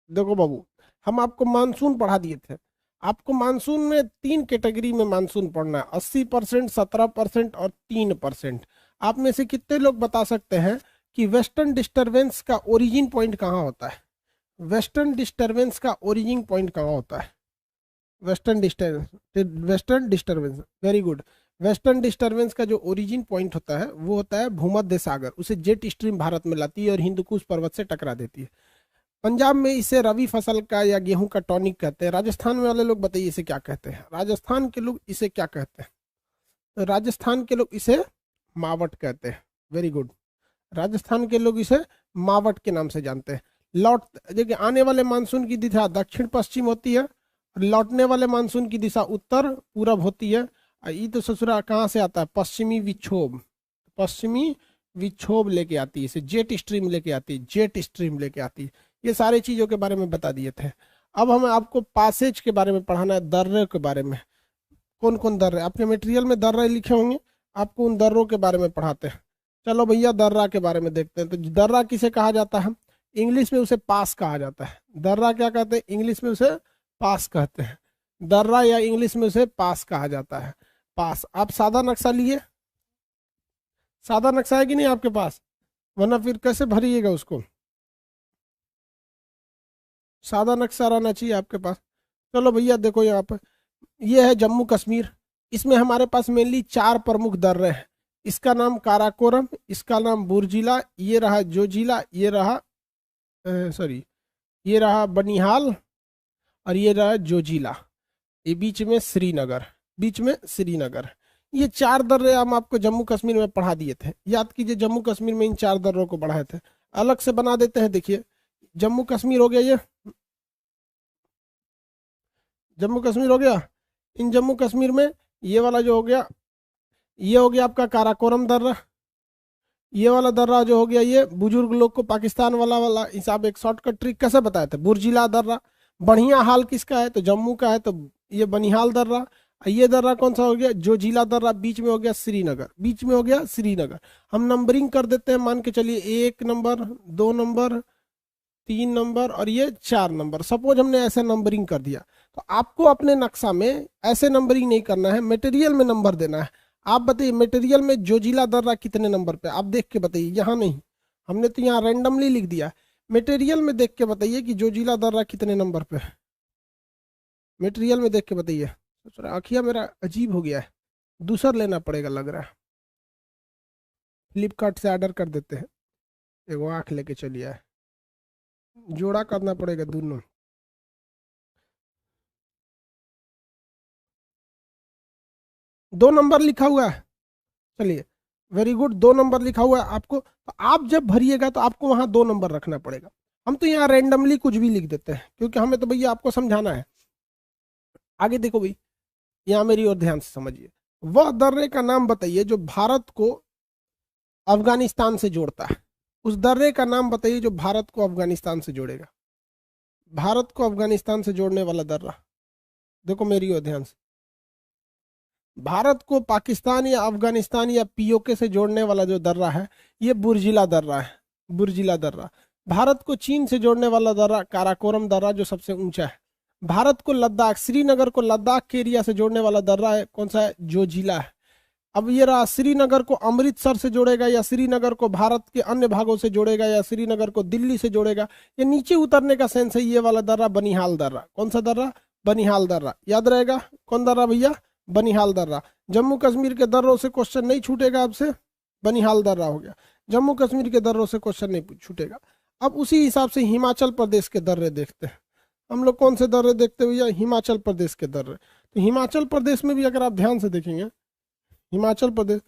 देखो बाबू, हम आपको मानसून पढ़ा दिए थे। आपको मानसून में 3 कैटेगरी में मानसून पढ़ना है, 80%, 17% और 3%। आप में से कितने लोग बता सकते हैं कि वेस्टर्न डिस्टरबेंस का ओरिजिन पॉइंट कहाँ होता है? वेस्टर्न डिस्टरबेंस का ओरिजिन पॉइंट कहाँ होता है? Western disturbance, very good. Western disturbance का जो ओरिजिन पॉइंट होता है वो होता है भूमध्य सागर। उसे जेट स्ट्रीम भारत में लाती है और हिंदुकुश पर्वत से टकरा देती है। पंजाब में इसे रवि फसल का या गेहूं का टॉनिक कहते हैं। राजस्थान में वाले लोग बताइए इसे क्या कहते हैं? राजस्थान के लोग इसे क्या कहते हैं? तो राजस्थान के लोग इसे मावट कहते हैं। Very good. राजस्थान के लोग इसे मावट के नाम से जानते हैं। लौट देखिए, आने वाले मानसून की दिशा दक्षिण पश्चिम होती है और लौटने वाले मानसून की दिशा उत्तर पूरब होती है। और ये तो ससुरा कहाँ से आता है? पश्चिमी विक्षोभ। पश्चिमी विक्षोभ लेके आती है, इसे जेट स्ट्रीम लेके आती है, जेट स्ट्रीम लेके आती है। ये सारी चीजों के बारे में बता दिए थे। अब हमें आपको पासेज के बारे में पढ़ाना है, दर्रे के बारे में। कौन कौन दर्रे आपके मटेरियल में दर्रे लिखे होंगे, आपको उन दर्रों के बारे में पढ़ाते हैं। चलो भैया, दर्रा के बारे में देखते हैं। तो दर्रा किसे कहा जाता है? इंग्लिश में उसे पास कहा जाता है। दर्रा क्या कहते हैं? इंग्लिश में उसे पास कहते हैं। दर्रा या इंग्लिश में उसे पास कहा जाता है। पास। आप सादा नक्शा लिए? सादा नक्शा है कि नहीं आपके पास? वरना फिर कैसे भरिएगा उसको? सादा नक्शा रहना चाहिए आपके पास। चलो भैया देखो, यहाँ पर ये है जम्मू कश्मीर। इसमें हमारे पास मेनली 4 प्रमुख दर्रे हैं। इसका नाम काराकोरम, इसका नाम बुर्जिला, ये रहा जोजिला, ये रहा सॉरी, ये रहा बनिहाल, और ये रहा जोजिला। ये बीच में श्रीनगर, बीच में श्रीनगर। ये 4 दर्रे हम आपको जम्मू कश्मीर में पढ़ा दिए थे। याद कीजिए, जम्मू कश्मीर में इन 4 दर्रों को पढ़ाए थे। अलग से बना देते हैं। देखिए, जम्मू कश्मीर हो गया, ये जम्मू कश्मीर हो गया। इन जम्मू कश्मीर में ये वाला जो हो गया, ये हो गया आपका काराकोरम दर्रा। ये वाला दर्रा जो हो गया, ये बुजुर्ग लोग को पाकिस्तान वाला वाला हिसाब, एक शॉर्टकट ट्रिक कैसे बताया था, बुर्जिला दर्रा। बढ़िया हाल किसका है? तो जम्मू का है, तो ये बनिहाल दर्रा। ये दर्रा कौन सा हो गया? जोजिला दर्रा। बीच में हो गया श्रीनगर, बीच में हो गया श्रीनगर। हम नंबरिंग कर देते हैं, मान के चलिए 1 नंबर, 2 नंबर, 3 नंबर और ये 4 नंबर। सपोज हमने ऐसे नंबरिंग कर दिया, तो आपको अपने नक्शा में ऐसे नंबरिंग नहीं करना है, मटेरियल में नंबर देना है। आप बताइए, मटेरियल में जोजिला दर्रा कितने नंबर पे? आप देख के बताइए, यहाँ नहीं, हमने तो यहाँ रैंडमली लिख दिया। मटेरियल में देख के बताइए कि जोजिला दर्रा कितने नंबर पे है। मटेरियल में देख के बताइए। आखिया मेरा अजीब हो गया है, दूसरा लेना पड़ेगा लग रहा है। फ्लिपकार्ट से ऑर्डर कर देते हैं। एगो आँख लेके चलिए आए, जोड़ा करना पड़ेगा दोनों। 2 नंबर लिखा हुआ है, चलिए वेरी गुड। 2 नंबर लिखा हुआ है आपको, तो आप जब भरिएगा तो आपको वहां 2 नंबर रखना पड़ेगा। हम तो यहाँ रैंडमली कुछ भी लिख देते हैं, क्योंकि हमें तो भैया आपको समझाना है। आगे देखो भाई, यहाँ मेरी ओर ध्यान से समझिए। वह दर्रे का नाम बताइए जो भारत को अफगानिस्तान से जोड़ता है। उस दर्रे का नाम बताइए जो भारत को अफगानिस्तान से जोड़ेगा। भारत को अफगानिस्तान से जोड़ने वाला दर्रा। देखो मेरी ओर ध्यान से। भारत को पाकिस्तान या अफगानिस्तान या पीओके से जोड़ने वाला जो दर्रा है, ये बुर्जिला दर्रा है। बुर्जिला दर्रा। भारत को चीन से जोड़ने वाला दर्रा काराकोरम दर्रा, जो सबसे ऊंचा है। भारत को लद्दाख, श्रीनगर को लद्दाख के एरिया से जोड़ने वाला दर्रा है, कौन सा है? जोजिला है। अब ये रहा, श्रीनगर को अमृतसर से जोड़ेगा या श्रीनगर को भारत के अन्य भागों से जोड़ेगा या श्रीनगर को दिल्ली से जोड़ेगा। ये नीचे उतरने का सेंस है, ये वाला दर्रा बनिहाल दर्रा। कौन सा दर्रा? बनिहाल दर्रा। याद रहेगा कौन दर्रा भैया? बनिहाल दर्रा। जम्मू कश्मीर के दर्रों से क्वेश्चन नहीं छूटेगा आपसे, बनिहाल दर्रा हो गया। जम्मू कश्मीर के दर्रों से क्वेश्चन नहीं छूटेगा। अब उसी हिसाब से हिमाचल प्रदेश के दर्रे देखते हैं। हम लोग कौन से दर्रे देखते हैं भैया? हिमाचल प्रदेश के दर्रे। तो हिमाचल प्रदेश में भी अगर आप ध्यान से देखेंगे, हिमाचल प्रदेश,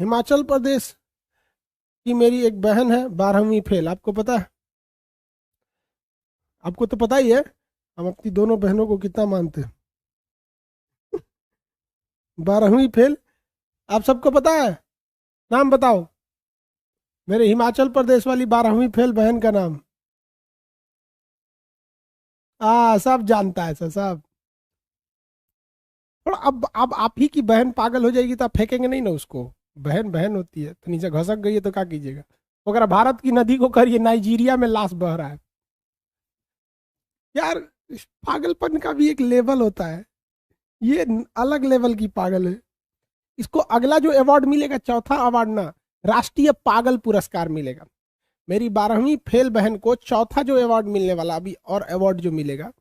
हिमाचल प्रदेश की मेरी एक बहन है 12वीं फेल, आपको पता है? आपको तो पता ही है, हम अपनी दोनों बहनों को कितना मानते हैं। 12वीं फेल, आप सबको पता है? नाम बताओ मेरे हिमाचल प्रदेश वाली 12वीं फेल बहन का नाम। सब जानता है सर, सब। और अब आप ही की बहन पागल हो जाएगी तो आप फेंकेंगे नहीं ना उसको। बहन बहन होती है, तो नीचे घसक गई है तो क्या कीजिएगा? अगर भारत की नदी को करिए, नाइजीरिया में लाश बह रहा है। यार इस पागलपन का भी एक लेवल होता है, ये अलग लेवल की पागल है। इसको अगला जो अवार्ड मिलेगा, चौथा अवार्ड ना, राष्ट्रीय पागल पुरस्कार मिलेगा। मेरी 12वीं फेल बहन को चौथा जो अवार्ड मिलने वाला अभी और अवार्ड जो मिलेगा,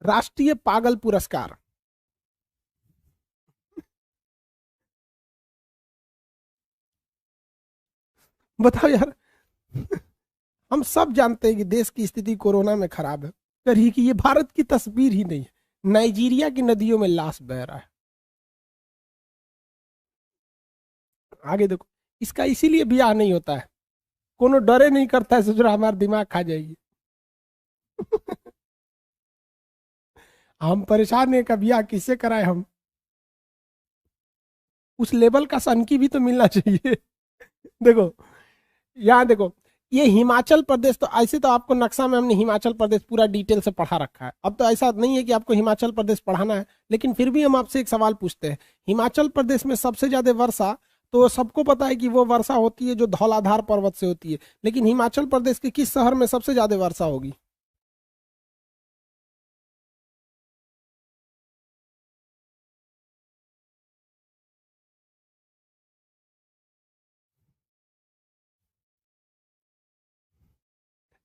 राष्ट्रीय पागल पुरस्कार। बताओ यार, हम सब जानते हैं कि देश की स्थिति कोरोना में खराब है, करिए कि ये भारत की तस्वीर ही नहीं है, नाइजीरिया की नदियों में लाश बह रहा है। आगे देखो, इसका इसीलिए ब्याह नहीं होता है, कोनो डरे नहीं करता है, सोच रहा हमारा दिमाग खा जाएगी। हम परेशान है, का ब्याह किससे कराए हम? उस लेवल का सनकी भी तो मिलना चाहिए। देखो, यहाँ देखो, ये हिमाचल प्रदेश, तो ऐसे तो आपको नक्शा में हमने हिमाचल प्रदेश पूरा डिटेल से पढ़ा रखा है। अब तो ऐसा नहीं है कि आपको हिमाचल प्रदेश पढ़ाना है, लेकिन फिर भी हम आपसे एक सवाल पूछते हैं। हिमाचल प्रदेश में सबसे ज्यादा वर्षा, तो सबको पता है कि वो वर्षा होती है जो धौलाधार पर्वत से होती है, लेकिन हिमाचल प्रदेश के किस शहर में सबसे ज्यादा वर्षा होगी?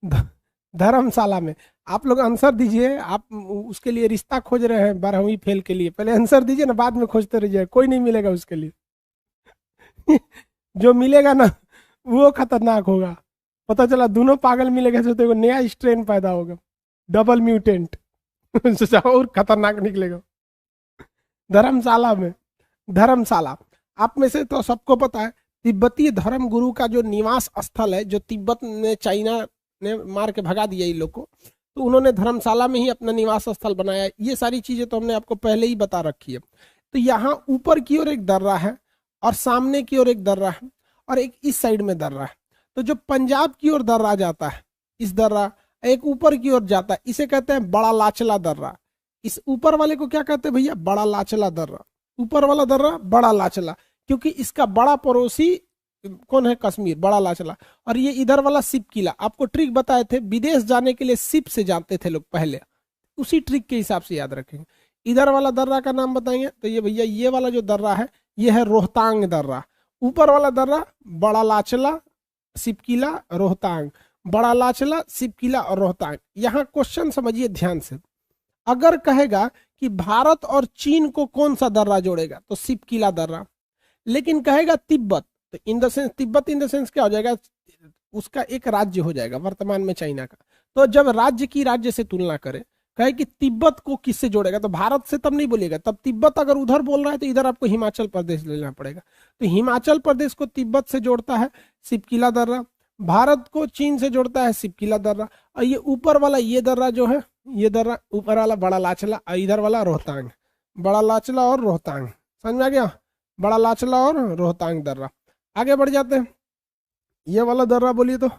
ध- धर्मशाला में। आप लोग आंसर दीजिए, आप उसके लिए रिश्ता खोज रहे हैं 12वीं फेल के लिए, पहले आंसर दीजिए ना, बाद में खोजते रहिए, कोई नहीं मिलेगा उसके लिए। जो मिलेगा ना, वो खतरनाक होगा। पता चला दोनों पागल मिलेगा तो देखो नया स्ट्रेन पैदा होगा, डबल म्यूटेंट। सोचा और खतरनाक निकलेगा। धर्मशाला में, धर्मशाला, आप में से तो सबको पता है, तिब्बती धर्म गुरु का जो निवास स्थल है, जो तिब्बत ने, चाइना ने मार के भगा दिया इन लोग को, तो उन्होंने धर्मशाला में ही अपना निवास स्थल बनाया। ये सारी चीजें तो हमने आपको पहले ही बता रखी है। तो यहाँ ऊपर की ओर एक दर्रा है, और सामने की ओर एक दर्रा है, और एक इस साइड में दर्रा है। तो जो पंजाब की ओर दर्रा जाता है, इस दर्रा, एक ऊपर की ओर जाता है, इसे कहते हैं बड़ा लाचला दर्रा। इस ऊपर वाले को क्या कहते हैं भैया? बड़ा लाचला दर्रा। ऊपर वाला दर्रा बड़ा लाचला, क्योंकि इसका बड़ा पड़ोसी कौन है? कश्मीर, बड़ा लाचला। और ये इधर वाला सिप किला, आपको ट्रिक बताए थे, विदेश जाने के लिए सिप से जाते थे लोग पहले, उसी ट्रिक के हिसाब से याद रखेंगे। इधर वाला दर्रा का नाम बताएंगे तो ये भैया, ये वाला जो दर्रा है, ये है रोहतांग दर्रा। ऊपर वाला दर्रा बड़ा लाचला, सिपकिला, रोहतांग। बड़ा लाचला, सिपकिला और रोहतांग। यहाँ क्वेश्चन समझिए ध्यान से। अगर कहेगा कि भारत और चीन को कौन सा दर्रा जोड़ेगा, तो सिपकिला दर्रा। लेकिन कहेगा तिब्बत, तो in the sense, Tibet in the sense क्या हो जाएगा? उसका एक राज्य हो जाएगा वर्तमान में चाइना का। तो जब राज्य की राज्य से तुलना करें, कहे कि तिब्बत को किससे जोड़ेगा, तो भारत से तब नहीं बोलेगा। तब तिब्बत अगर उधर बोल रहा है तो इधर आपको हिमाचल प्रदेश लेना पड़ेगा। तो हिमाचल प्रदेश को तिब्बत से जोड़ता है सिपकिला दर्रा, भारत को चीन से जोड़ता है सिपकिला दर्रा। और ये ऊपर वाला ये दर्रा जो है, ये दर्रा ऊपर वाला बड़ा लाचला, और इधर वाला रोहतांग। बड़ा लाचला और रोहतांग, समझ में आ गया? बड़ा लाचला और रोहतांग दर्रा। आगे बढ़ जाते हैं। ये वाला दर्रा बोलिए तो,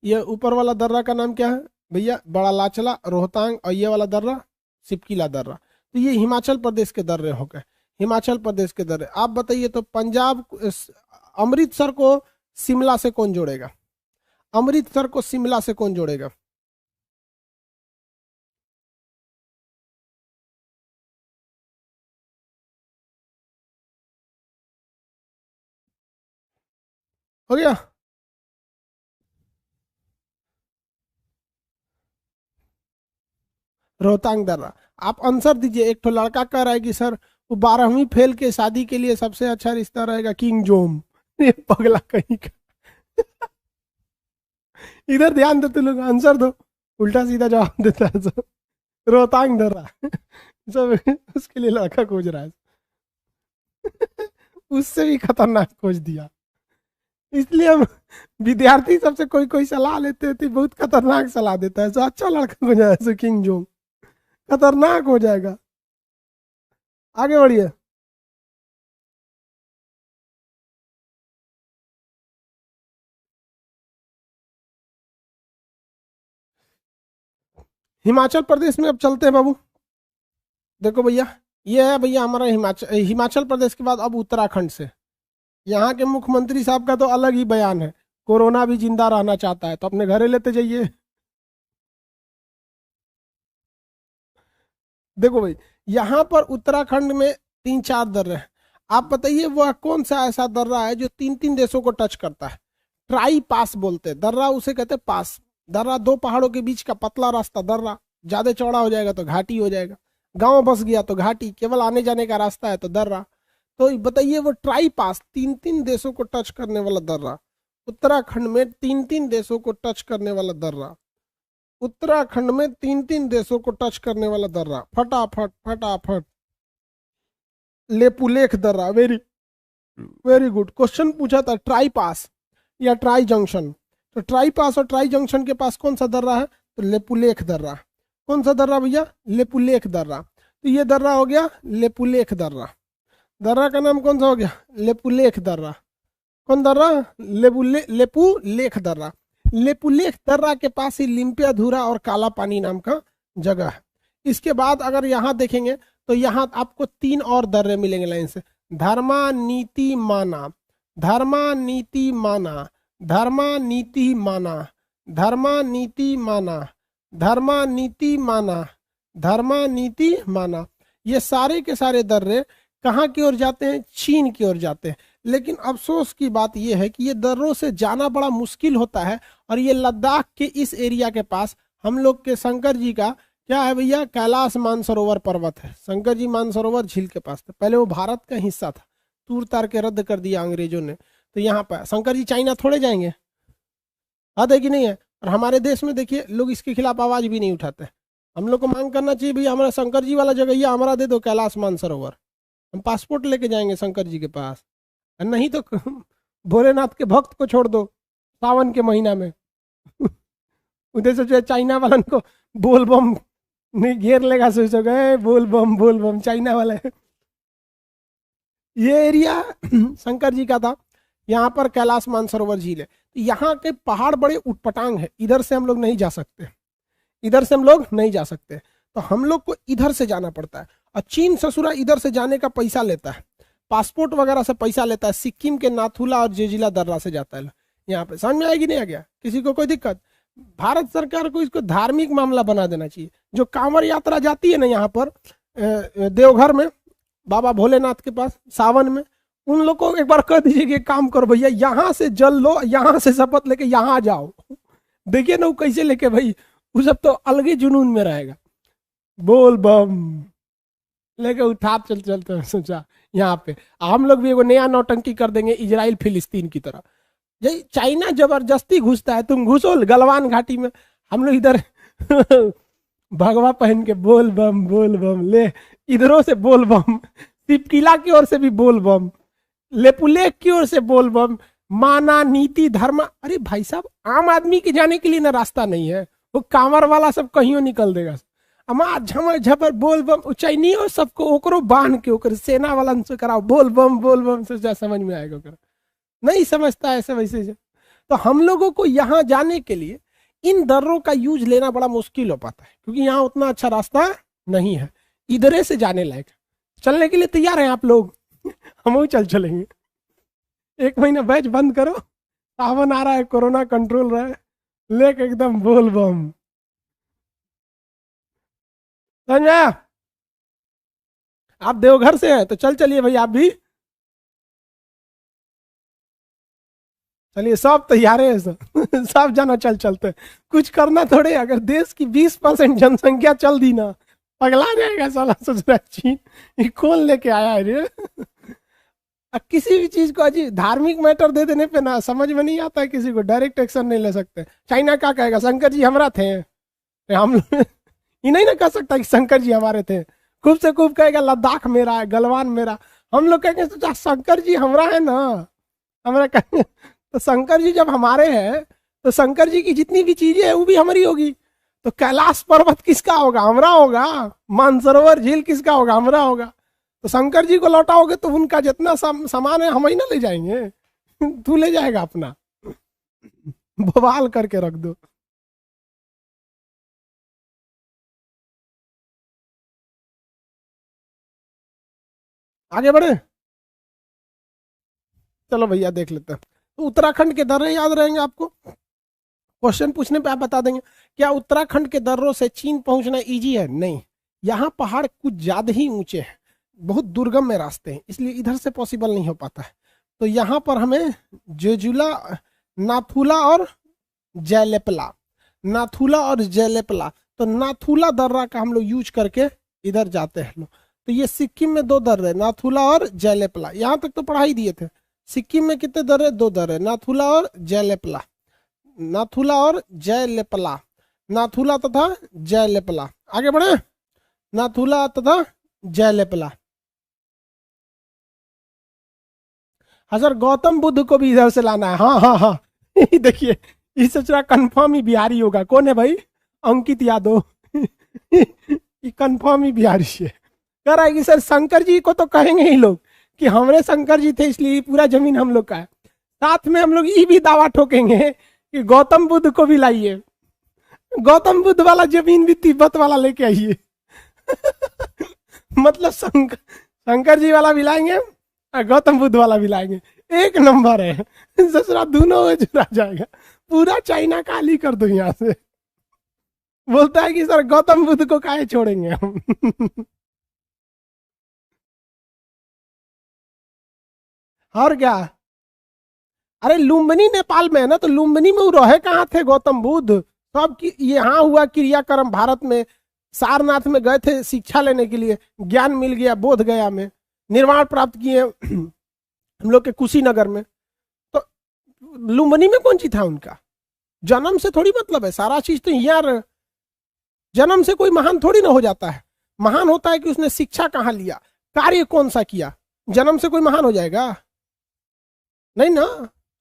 ये ऊपर वाला दर्रा का नाम क्या है भैया? बड़ा लाचला, रोहतांग, और ये वाला दर्रा सिपकिला दर्रा। तो ये हिमाचल प्रदेश के दर्रे हो गए, हिमाचल प्रदेश के दर्रे। आप बताइए तो पंजाब, अमृतसर को शिमला से कौन जोड़ेगा? अमृतसर को शिमला से कौन जोड़ेगा? हो गया। रोहतांग दर्रा। आप आंसर दीजिए। एक तो लड़का कह रहा है कि सर वो 12वीं फेल के शादी के लिए सबसे अच्छा रिश्ता रहेगा किंग जोम। ये पगला कहीं का। इधर ध्यान दो, तुम लोग आंसर दो, उल्टा सीधा जवाब देता है सब। रोहतांग दर्रा। सब उसके लिए लड़का खोज रहा है। उससे भी खतरनाक खोज दिया। इसलिए हम विद्यार्थी सबसे कोई कोई सलाह लेते थे, बहुत खतरनाक सलाह देता है। जो अच्छा लड़का हो जाए, ऐसे किंग जोंग, खतरनाक हो जाएगा। आगे बढ़िए। हिमाचल प्रदेश में अब चलते हैं बाबू। देखो भैया, ये है भैया हमारा हिमाचल, हिमाचल प्रदेश के बाद अब उत्तराखंड से। यहाँ के मुख्यमंत्री साहब का तो अलग ही बयान है, कोरोना भी जिंदा रहना चाहता है तो अपने घरे लेते जाइए। देखो भाई, यहाँ पर उत्तराखंड में 3-4 दर्रे हैं। आप बताइए वह कौन सा ऐसा दर्रा है जो 3-3 देशों को टच करता है? ट्राई पास बोलते हैं, दर्रा उसे कहते हैं पास। दर्रा दो पहाड़ों के बीच का पतला रास्ता दर्रा, ज्यादा चौड़ा हो जाएगा तो घाटी हो जाएगा, गांव बस गया तो घाटी, केवल आने जाने का रास्ता है तो दर्रा। तो बताइए वो ट्राई पास 3-3 देशों को टच करने वाला दर्रा, उत्तराखंड में 3-3 देशों को टच करने वाला दर्रा, उत्तराखंड में 3-3 देशों को टच करने वाला दर्रा, फटाफट फटाफट। लेपुलेख दर्रा, वेरी वेरी गुड क्वेश्चन पूछा था, ट्राई पास या ट्राई जंक्शन। तो ट्राई पास और ट्राई जंक्शन के पास कौन सा दर्रा है? तो लेपुलेख दर्रा। कौन सा दर्रा भैया? लेपुलेख दर्रा। तो ये दर्रा हो गया लेपुलेख दर्रा। दर्रा का नाम कौन सा हो गया? लेपुलेख दर्रा। कौन दर्रा? लेपुलेख दर्रा। लेपुलेख दर्रा के पास ही लिम्पियाधुरा और काला पानी नाम का जगह है। इसके बाद अगर यहाँ देखेंगे तो यहाँ आपको 3 और दर्रे मिलेंगे लाइन से। धर्मा नीति माना, धर्मा नीति माना, धर्मा नीति माना, धर्मा नीति माना, धर्मा नीति माना, धर्मा नीति माना। ये सारे के सारे दर्रे कहाँ की ओर जाते हैं? चीन की ओर जाते हैं। लेकिन अफसोस की बात यह है कि ये दर्रों से जाना बड़ा मुश्किल होता है। और ये लद्दाख के इस एरिया के पास हम लोग के शंकर जी का क्या है भैया? कैलाश मानसरोवर पर्वत है। शंकर जी मानसरोवर झील के पास था, पहले वो भारत का हिस्सा था, तूर तार के रद्द कर दिया अंग्रेजों ने। तो यहाँ पर शंकर जी चाइना थोड़े जाएंगे, हद है कि नहीं है? और हमारे देश में देखिए लोग इसके खिलाफ आवाज भी नहीं उठाते। हम लोग को मांग करना चाहिए भैया हमारा शंकर जी वाला जगह हमारा दे दो, कैलाश मानसरोवर। हम पासपोर्ट लेके जाएंगे शंकर जी के पास। नहीं तो भोलेनाथ के भक्त को छोड़ दो सावन के महीना में उधर से जो है चाइना वालन को बोल बम नहीं घेर लेगा, सोचो गए बोल बम चाइना वाला है। ये एरिया शंकर जी का था। यहाँ पर कैलाश मानसरोवर झील है। तो यहाँ के पहाड़ बड़े उटपटांग है, इधर से हम लोग नहीं जा सकते, इधर से हम लोग नहीं जा सकते। तो हम लोग को इधर से जाना पड़ता है। और चीन ससुरा इधर से जाने का पैसा लेता है, पासपोर्ट वगैरह से पैसा लेता है। सिक्किम के नाथुला और जेजिला दर्रा से जाता है यहाँ पे। समझ में आएगी नहीं आ गया? किसी को कोई दिक्कत? भारत सरकार को इसको धार्मिक मामला बना देना चाहिए। जो कांवड़ यात्रा जाती है ना यहाँ पर देवघर में बाबा भोलेनाथ के पास सावन में, उन लोग को एक बार कह दीजिए कि काम करो भैया, यहाँ से जल लो, यहाँ से शपथ लेके यहाँ जाओ। देखिए ना वो कैसे लेके भाई, वो सब तो अलग ही जुनून में रहेगा। बोल बम लेके उठा चलते सोचा यहाँ पे हम लोग भी एगो नया नौटंकी कर देंगे इजराइल फिलिस्तीन की तरह। यही चाइना जबरदस्ती घुसता है, तुम घुसो गलवान घाटी में, हम लोग इधर भगवा पहन के बोल बम ले, इधरों से बोल बम, सिपकिला की ओर से भी बोल बम, लेपुलेख की ओर से बोल बम, माना नीति धर्म। अरे भाई साहब आम आदमी के जाने के लिए ना रास्ता नहीं है, वो कांवर वाला सब कहीं निकल देगा। अमा झमर झपर बोल बम चाइनी और सबको ओकरो बांध के ओकर सेना वाला से कराओ बोल बम से समझ में आएगा। ओकर नहीं समझता ऐसे वैसे से। तो हम लोगों को यहाँ जाने के लिए इन दर्रों का यूज लेना बड़ा मुश्किल हो पाता है, क्योंकि यहाँ उतना अच्छा रास्ता नहीं है। इधरे से जाने लायक चलने के लिए तैयार हैं आप लोग? हम चलेंगे। 1 महीना बैच बंद करो, सावन आ रहा है, कोरोना कंट्रोल रहा है, लेके एकदम बोल बम। समझा? आप देवघर से हैं तो चलिए भाई आप भी चलिए, सब तैयार है सब जाना चलते। कुछ करना थोड़े, अगर देश की 20% जनसंख्या चल दी ना पगला जाएगा साला। सोच रहा चीन ये कौन लेके आया है रे? किसी भी चीज को अजीब धार्मिक मैटर दे देने पे ना समझ में नहीं आता है, किसी को डायरेक्ट एक्शन नहीं ले सकते। चाइना क्या कहेगा? शंकर जी हमारा थे, हम ये नहीं ना कह सकता कि शंकर जी हमारे थे। खूब से खूब कहेगा लद्दाख मेरा है, गलवान मेरा। हम लोग कहेंगे तो शंकर जी हमारा है ना, हमारा कहेंगे। तो शंकर जी जब हमारे हैं तो शंकर जी की जितनी भी चीजें है वो भी हमारी होगी। तो कैलाश पर्वत किसका होगा? हमारा होगा। मानसरोवर झील किसका होगा? हमारा होगा। तो शंकर जी को लौटाओगे तो उनका जितना सामान है हम ही ना ले जाएंगे, तू ले जाएगा अपना, बवाल करके रख दो। आगे बढ़े, चलो भैया देख लेते हैं। तो उत्तराखंड के दर्रे याद रहेंगे आपको? क्वेश्चन पूछने पे आप बता देंगे। क्या उत्तराखंड के दर्रों से चीन पहुंचना इजी है? नहीं, यहाँ पहाड़ कुछ ज्यादा ही ऊंचे हैं, बहुत दुर्गम में रास्ते हैं, इसलिए इधर से पॉसिबल नहीं हो पाता है। तो यहाँ पर हमें जेजुला, नाथुला और जयलेपला, नाथुला और जयलेपला, तो नाथुला दर्रा का हम लोग यूज करके इधर जाते हैं लोग। तो ये सिक्किम में 2 दर्रे, नाथुला और जयलेपला, यहाँ तक तो पढ़ाई दिए थे। सिक्किम में कितने दर्रे? 2 दर्रे, नाथुला और जयलेपला, नाथुला और जयलेपला, नाथुला तथा जयलेपला। आगे बढ़े, नाथुला तथा जयलेपला। हाँ सर, गौतम बुद्ध को भी इधर से लाना है। हाँ हाँ हाँ देखिए, ये सोच रहा कंफर्म ही बिहारी होगा। कौन है भाई? अंकित यादव ये कंफर्म ही बिहारी है। कह रहा है कि सर शंकर जी को तो कहेंगे ही लोग कि हमारे शंकर जी थे इसलिए पूरा जमीन हम लोग का है। साथ में हम लोग ये भी दावा ठोकेंगे कि गौतम बुद्ध को भी लाइए, गौतम बुद्ध वाला जमीन भी तिब्बत वाला लेके आइए मतलब शंकर जी वाला भी लाएंगे और गौतम बुद्ध वाला भी लाएंगे। एक नंबर है ससुरा, दोनों जुड़ा जाएगा। पूरा चाइना खाली कर दो यहाँ से। बोलता है कि सर गौतम बुद्ध को काहे छोड़ेंगे हम और क्या? अरे लुम्बिनी नेपाल में है ना, तो लुम्बिनी में वो रहे कहाँ थे गौतम बुद्ध? सब की यहाँ हुआ क्रियाक्रम भारत में। सारनाथ में गए थे शिक्षा लेने के लिए, ज्ञान मिल गया बोध गया में, निर्वाण प्राप्त किए हम लोग के कुशीनगर में। तो लुम्बिनी में कौन चीज था उनका? जन्म से थोड़ी मतलब है, सारा चीज तो यार, जन्म से कोई महान थोड़ी ना हो जाता है। महान होता है कि उसने शिक्षा कहाँ लिया, कार्य कौन सा किया। जन्म से कोई महान हो जाएगा? नहीं ना।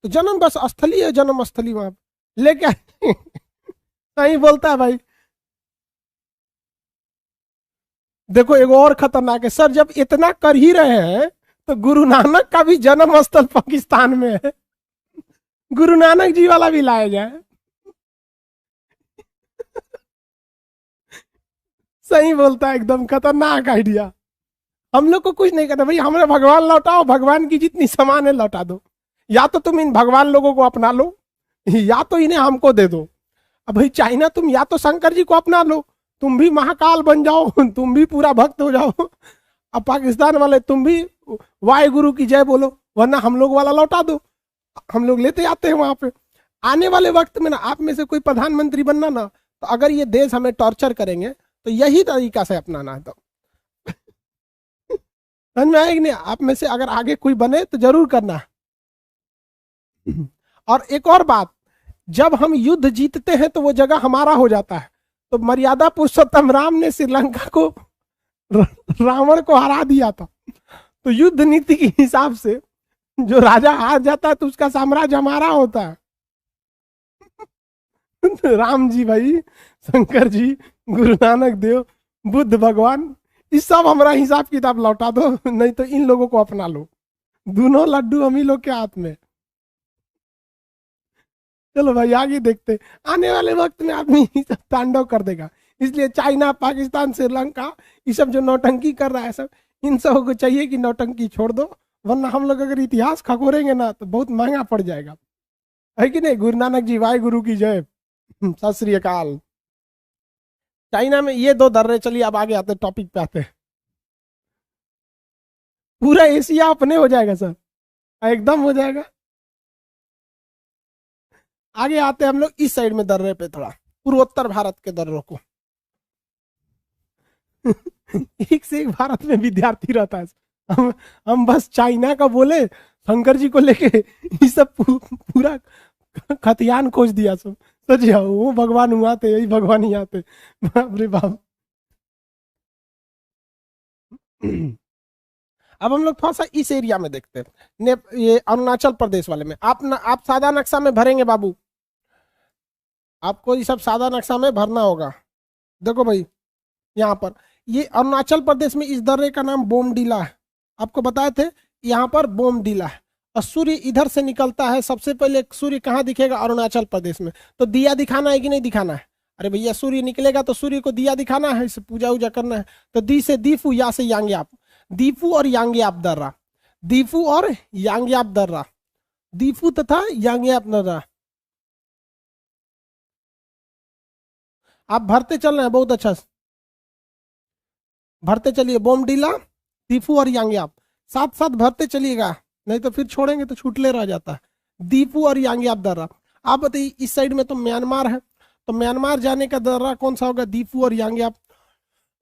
तो जन्म बस स्थली है, जन्म स्थली वहां लेके सही बोलता है भाई। देखो एक और खतरनाक है सर, जब इतना कर ही रहे हैं तो गुरु नानक का भी जन्म स्थल पाकिस्तान में है, गुरु नानक जी वाला भी लाया जाए सही बोलता है, एकदम खतरनाक आइडिया। हम लोग को कुछ नहीं करना भाई, हमें भगवान लौटाओ, भगवान की जितनी सामान है लौटा दो। या तो तुम इन भगवान लोगों को अपना लो, या तो इन्हें हमको दे दो। अब भाई चाइना, तुम या तो शंकर जी को अपना लो, तुम भी महाकाल बन जाओ तुम भी पूरा भक्त हो जाओ। अब पाकिस्तान वाले तुम भी वाहे गुरु की जय बोलो, वरना हम लोग वाला लौटा दो, हम लोग लेते आते हैं वहां पे। आने वाले वक्त में ना आप में से कोई प्रधानमंत्री बनना ना, तो अगर ये देश हमें टॉर्चर करेंगे तो यही तरीका से अपनाना है। तो समझ में आएगी नहीं? आप में से अगर आगे कोई बने तो जरूर करना। और एक और बात, जब हम युद्ध जीतते हैं तो वो जगह हमारा हो जाता है। तो मर्यादा पुरुषोत्तम राम ने श्रीलंका को, रावण को हरा दिया था। तो युद्ध नीति के हिसाब से जो राजा हार जाता है तो उसका साम्राज्य हमारा होता है। राम जी भाई, शंकर जी, गुरु नानक देव, बुद्ध भगवान, इस सब हमारा हिसाब किताब लौटा दो, नहीं तो इन लोगों को अपना लो। दोनों लड्डू हम ही लोग के हाथ में। चलो भाई आगे देखते, आने वाले वक्त में आदमी सब तांडव कर देगा। इसलिए चाइना, पाकिस्तान, श्रीलंका, ये सब जो नौटंकी कर रहा है सब, इन सब को चाहिए कि नौटंकी छोड़ दो, वरना हम लोग अगर इतिहास खगोरेंगे ना तो बहुत महंगा पड़ जाएगा। है कि नहीं? गुरु नानक जी वाहे गुरु की जय, सत श्री अकाल। चाइना में ये 2 दर्रे। चलिए अब आगे आते, टॉपिक पे आते हैं। पूरा एशिया अपने हो जाएगा सर, एकदम हो जाएगा। आगे आते हैं हम लोग इस साइड में दर्रे पे, थोड़ा पूर्वोत्तर भारत के दर्रों को। एक से एक भारत में विद्यार्थी रहता है। हम बस चाइना का बोले, शंकर जी को लेके ये सब पूरा खतियान खोज दिया सब। सच जाओ, वो भगवान हुआ थे, यही भगवान ही आते। बाप रे बाप। अब हम लोग थोड़ा सा इस एरिया में देखते हैं, ये अरुणाचल प्रदेश वाले में। आप सादा नक्शा में भरेंगे बाबू, आपको ये सब सादा नक्शा में भरना होगा। देखो भाई, यहाँ पर ये अरुणाचल प्रदेश में इस दर्रे का नाम बोमडीला है, आपको बताए थे। यहाँ पर बोमडीला है और सूर्य इधर से निकलता है। सबसे पहले सूर्य कहाँ दिखेगा? अरुणाचल प्रदेश में। तो दिया दिखाना है कि नहीं दिखाना है? अरे भैया सूर्य निकलेगा तो सूर्य को दिया दिखाना है, इसे पूजा वूजा करना है। तो दी से दीफू, या से यांग्याप, दीफू और यांग्याप दर्रा, दीफू और यांग्याप दर्रा, दीफू तथा यांग्याप दर्रा। आप भरते चल रहे हैं, बहुत अच्छा। भरते चलिए, बोमडीला, दीफू और यांगयाप, साथ साथ भरते चलिएगा, नहीं तो फिर छोड़ेंगे तो छूटले रह जाता है। दीफू और यांगयाप दर्रा। आप बताइए, इस साइड में तो म्यांमार है, तो म्यांमार जाने का दर्रा कौन सा होगा? दीफू और यांगयाप।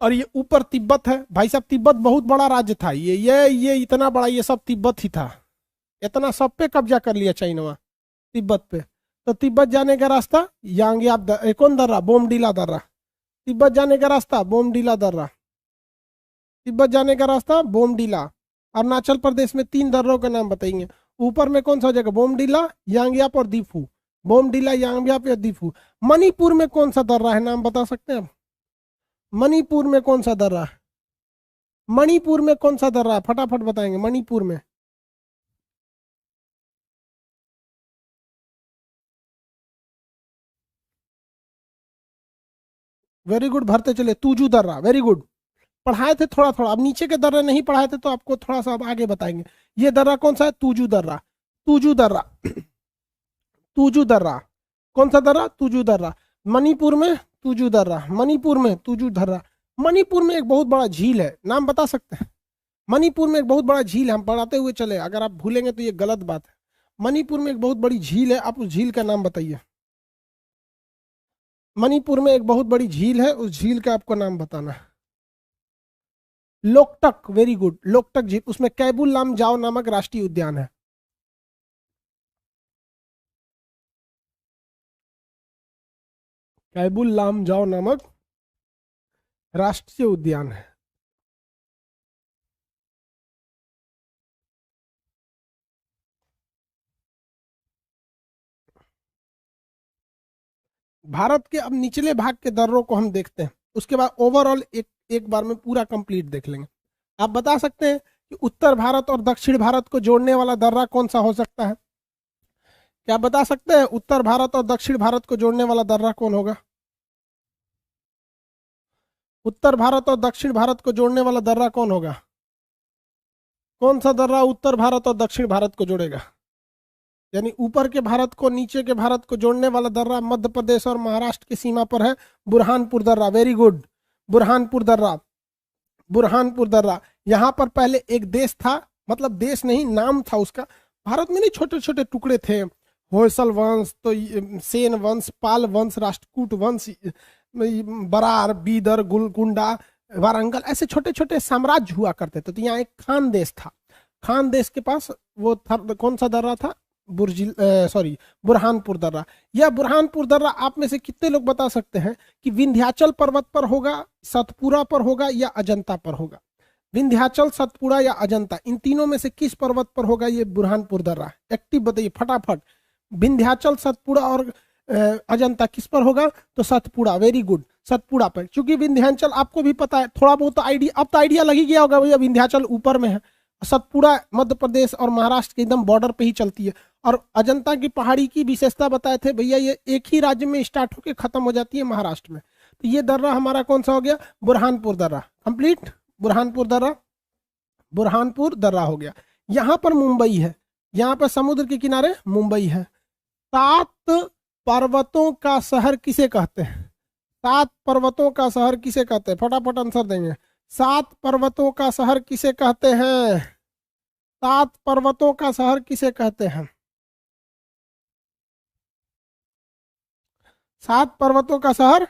और ये ऊपर तिब्बत है भाई साहब, तिब्बत बहुत बड़ा राज्य था, ये इतना बड़ा, ये सब तिब्बत ही था, इतना सब पे कब्जा कर लिया चाइना तिब्बत पे। तो तिब्बत जाने का रास्ता यांगयाप कौन दर्रा? बोमडीला दर्रा। तिब्बत जाने का रास्ता बोमडीला दर्रा, तिब्बत जाने का रास्ता बोमडीला। अरुणाचल प्रदेश में 3 दर्रों के नाम बताएंगे। ऊपर में कौन सा हो जाएगा? बोमडीला, यांगयाप और दीफू। बोमडीला, यांगयाप या दीफू। मणिपुर में कौन सा दर्रा है, नाम बता सकते हैं आप? मणिपुर में कौन सा दर्रा है? मणिपुर में कौन सा दर्रा है, फटाफट बताएंगे। मणिपुर में वेरी गुड, भरते चले, तूजू दर्रा, वेरी गुड। पढ़ाए थे थोड़ा थोड़ा, अब नीचे के दर्रे नहीं पढ़ाए थे तो आपको थोड़ा सा अब आगे बताएंगे। ये दर्रा कौन सा है? तूजू दर्रा। तूजू दर्रा, तूजू दर्रा, कौन सा दर्रा? तूजू दर्रा। मणिपुर में तूजू दर्रा, मणिपुर में तूजू दर्रा। मणिपुर में एक बहुत बड़ा झील है, नाम बता सकते हैं? मणिपुर में एक बहुत बड़ा झील है, हम पढ़ाते हुए चले, अगर आप भूलेंगे तो ये गलत बात है। मणिपुर में एक बहुत बड़ी झील है, आप उस झील का नाम बताइए। मणिपुर में एक बहुत बड़ी झील है, उस झील का आपको नाम बताना है। लोकटक, वेरी गुड, लोकटक झील, उसमें कैबुल लामजाओ नामक राष्ट्रीय उद्यान है। कैबुल लामजाओ नामक राष्ट्रीय उद्यान है। भारत के अब निचले भाग के दर्रों को हम देखते हैं, उसके बाद ओवरऑल एक बार में पूरा कंप्लीट देख लेंगे। आप बता सकते हैं कि उत्तर भारत और दक्षिण भारत को जोड़ने वाला दर्रा कौन सा हो सकता है? क्या बता सकते हैं उत्तर भारत और दक्षिण भारत को जोड़ने वाला दर्रा कौन होगा? उत्तर भारत और दक्षिण भारत को जोड़ने वाला दर्रा कौन होगा? कौन सा दर्रा उत्तर भारत और दक्षिण भारत को जोड़ेगा? यानी ऊपर के भारत को नीचे के भारत को जोड़ने वाला दर्रा मध्य प्रदेश और महाराष्ट्र की सीमा पर है, बुरहानपुर दर्रा, वेरी गुड, बुरहानपुर दर्रा, बुरहानपुर दर्रा। यहाँ पर पहले एक देश था, मतलब देश नहीं, नाम था उसका। भारत में नहीं, छोटे छोटे टुकड़े थे, होयसल वंश, तो सेन वंश, पाल वंश, राष्ट्रकूट वंश, बरार, बीदर, गुलकुंडा, वारंगल, ऐसे छोटे छोटे साम्राज्य हुआ करते थे। तो यहाँ एक खान देश था, खान देश के पास वो था, कौन सा दर्रा था? बुरहानपुर दर्रा। यह बुरहानपुर दर्रा आप में से कितने लोग बता सकते हैं कि विंध्याचल पर्वत पर होगा, सतपुड़ा पर होगा या अजंता पर होगा? विंध्याचल, सतपुड़ा या अजंता, इन तीनों में से किस पर्वत पर होगा ये बुरहानपुर दर्रा? एक्टिव बताइए फटाफट। विंध्याचल, सतपुड़ा और अजंता किस पर होगा? तो सतपुड़ा, वेरी गुड, सतपुड़ा पर। क्योंकि विंध्याचल आपको भी पता है, थोड़ा बहुत आइडिया, अब तो आइडिया लग ही गया होगा भैया, विंध्याचल ऊपर में है, सतपुड़ा मध्य प्रदेश और महाराष्ट्र के एकदम बॉर्डर पे ही चलती है। और अजंता की पहाड़ी की विशेषता बताए थे भैया, ये एक ही राज्य में स्टार्ट होकर खत्म हो जाती है, महाराष्ट्र में। तो ये दर्रा हमारा कौन सा हो गया? बुरहानपुर दर्रा, कंप्लीट, बुरहानपुर दर्रा, बुरहानपुर दर्रा हो गया। यहाँ पर मुंबई है, यहाँ पर समुद्र के किनारे मुंबई है। 7 पर्वतों का शहर किसे कहते हैं? 7 पर्वतों का शहर किसे कहते हैं? फटाफट आंसर देंगे। 7 पर्वतों का शहर किसे कहते हैं? 7 पर्वतों का शहर किसे कहते हैं? 7 पर्वतों का शहर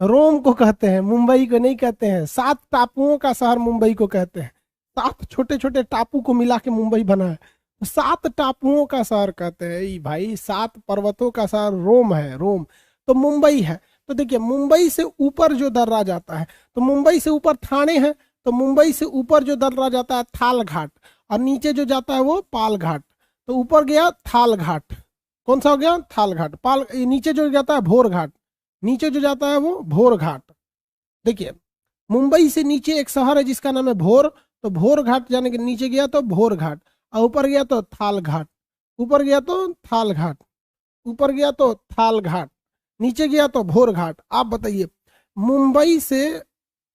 रोम को कहते हैं, मुंबई को नहीं कहते हैं। 7 टापुओं का शहर मुंबई को कहते हैं। 7 छोटे छोटे टापू को मिला के मुंबई बना है, 7 टापुओं का शहर कहते हैं भाई। 7 पर्वतों का शहर रोम है, रोम, तो मुंबई है। तो देखिए, मुंबई से ऊपर जो दर्रा जाता है, तो मुंबई से ऊपर ठाणे है, तो मुंबई से ऊपर जो दर्रा जाता है थाल घाट, और नीचे जो जाता है वो पाल घाट। तो ऊपर गया थाल घाट, कौन सा हो गया? थाल घाट। पाल, नीचे जो जाता है भोर घाट, नीचे जो जाता है वो भोर घाट। देखिए, मुंबई से नीचे एक शहर है जिसका नाम है भोर, तो भोर घाट जाने के नीचे गया तो भोर घाट, और ऊपर गया तो थाल घाट, ऊपर गया तो थाल घाट, ऊपर गया तो थाल घाट, नीचे गया तो भोर घाट। आप बताइए, मुंबई से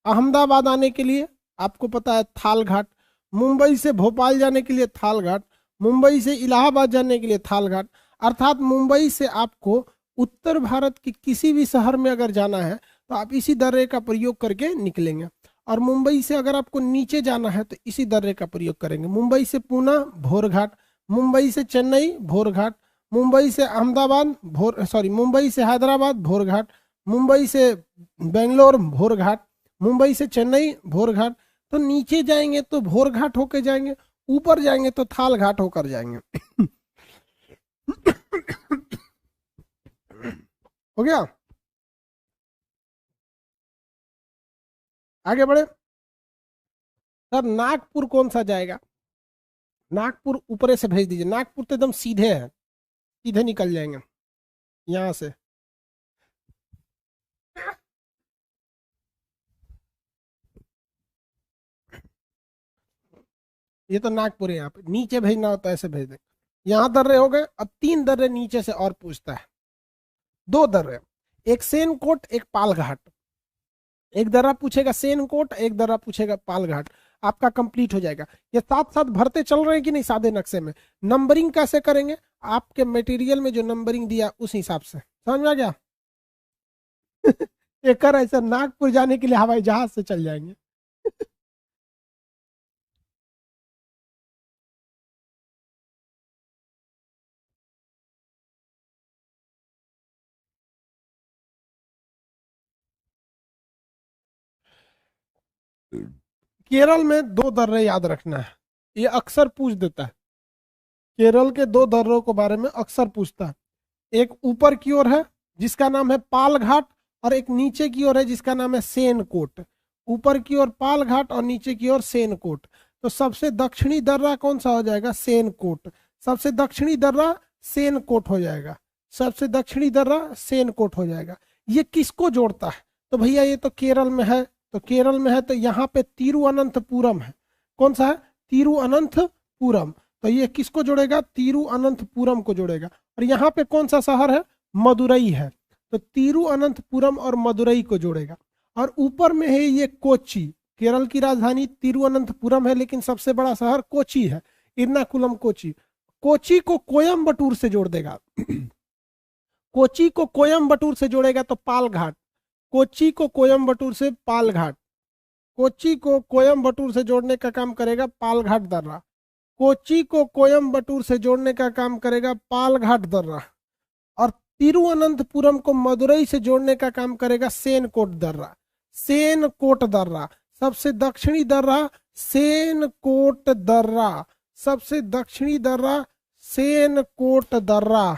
अहमदाबाद आने के लिए आपको पता है थाल घाट, मुंबई से भोपाल जाने के लिए थाल घाट, मुंबई से इलाहाबाद जाने के लिए थाल घाट। अर्थात मुंबई से आपको उत्तर भारत के किसी भी शहर में अगर जाना है तो आप इसी दर्रे का प्रयोग करके निकलेंगे। और मुंबई से अगर आपको नीचे जाना है तो इसी दर्रे का प्रयोग करेंगे। मुंबई से पूना भोरघाट, मुंबई से चेन्नई भोरघाट, मुंबई से अहमदाबाद मुंबई से हैदराबाद भोरघाट, मुंबई से बेंगलोर भोरघाट, मुंबई से चेन्नई भोरघाट। तो नीचे जाएंगे तो भोरघाट होकर जाएंगे, ऊपर जाएंगे तो थाल घाट होकर जाएंगे। हो गया, आगे बढ़े। सर नागपुर कौन सा जाएगा? नागपुर ऊपरे से भेज दीजिए, नागपुर तो एकदम सीधे है, सीधे निकल जाएंगे यहां से। ये तो नागपुर है, यहाँ पे नीचे भेजना होता है ऐसे भेज दें। यहाँ दर्रे हो गए, अब 3 दर्रे नीचे से और पूछता है। 2 दर्रे, एक सेनकोट एक पालघाट। एक दर्रा पूछेगा सेनकोट, एक दर्रा पूछेगा पालघाट, आपका कंप्लीट हो जाएगा। ये साथ साथ भरते चल रहे हैं कि नहीं सादे नक्शे में? नंबरिंग कैसे करेंगे? आपके मटेरियल में जो नंबरिंग दिया उस हिसाब से, समझ में आ गया? एक कर ऐसा नागपुर जाने के लिए हवाई जहाज से चल जाएंगे। केरल में 2 दर्रे याद रखना है, ये अक्सर पूछ देता है। केरल के 2 दर्रों के बारे में अक्सर पूछता है। एक ऊपर की ओर है जिसका नाम है पालघाट, और एक नीचे की ओर है जिसका नाम है सेनकोट। ऊपर की ओर पालघाट और नीचे की ओर सेनकोट। तो सबसे दक्षिणी दर्रा कौन सा हो जाएगा? सेनकोट। सबसे दक्षिणी दर्रा सेनकोट हो जाएगा, सबसे दक्षिणी दर्रा सेनकोट हो जाएगा। ये किसको जोड़ता है? तो भैया ये तो केरल में है, तो केरल में है तो यहाँ पे तिरुअनंतपुरम है। कौन सा है? तिरुअनंतपुरम। तो ये किसको जोड़ेगा? तिरुअनंतपुरम को जोड़ेगा। और यहाँ पे कौन सा शहर है? मदुरई है, तो तिरुअनंतपुरम और मदुरई को जोड़ेगा। और ऊपर में है ये कोची। केरल की राजधानी तिरुअनंतपुरम है, लेकिन सबसे बड़ा शहर कोची है, इर्नाकुलम कोची। कोची को कोयम्बटूर से जोड़ देगा। कोची को कोयम्बटूर से जोड़ेगा तो पालघाट। कोची को कोयम्बटूर से पालघाट, कोची को कोयम्बटूर से जोड़ने का काम करेगा पालघाट दर्रा। कोची को कोयम्बटूर से जोड़ने का काम करेगा पालघाट दर्रा। और तिरुअनंतपुरम को मदुरई से जोड़ने का काम करेगा सेनकोट दर्रा। सेनकोट दर्रा सबसे दक्षिणी दर्रा, सेनकोट दर्रा सबसे दक्षिणी दर्रा, सेनकोट दर्रा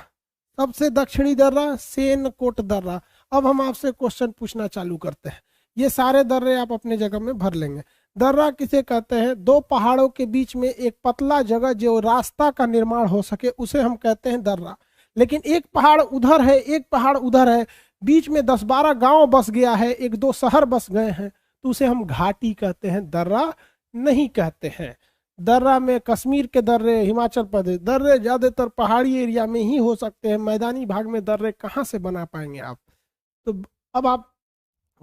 सबसे दक्षिणी दर्रा, सेनकोट दर्रा। अब हम आपसे क्वेश्चन पूछना चालू करते हैं। ये सारे दर्रे आप अपने जगह में भर लेंगे। दर्रा किसे कहते हैं? 2 पहाड़ों के बीच में एक पतला जगह जो रास्ता का निर्माण हो सके उसे हम कहते हैं दर्रा। लेकिन एक पहाड़ उधर है, एक पहाड़ उधर है, बीच में 10-12 गांव बस गया है, 1-2 शहर बस गए हैं, तो उसे हम घाटी कहते हैं, दर्रा नहीं कहते हैं। दर्रा में कश्मीर के दर्रे, हिमाचल प्रदेश दर्रे ज्यादातर पहाड़ी एरिया में ही हो सकते हैं, मैदानी भाग में दर्रे कहाँ से बना पाएंगे आप? तो अब आप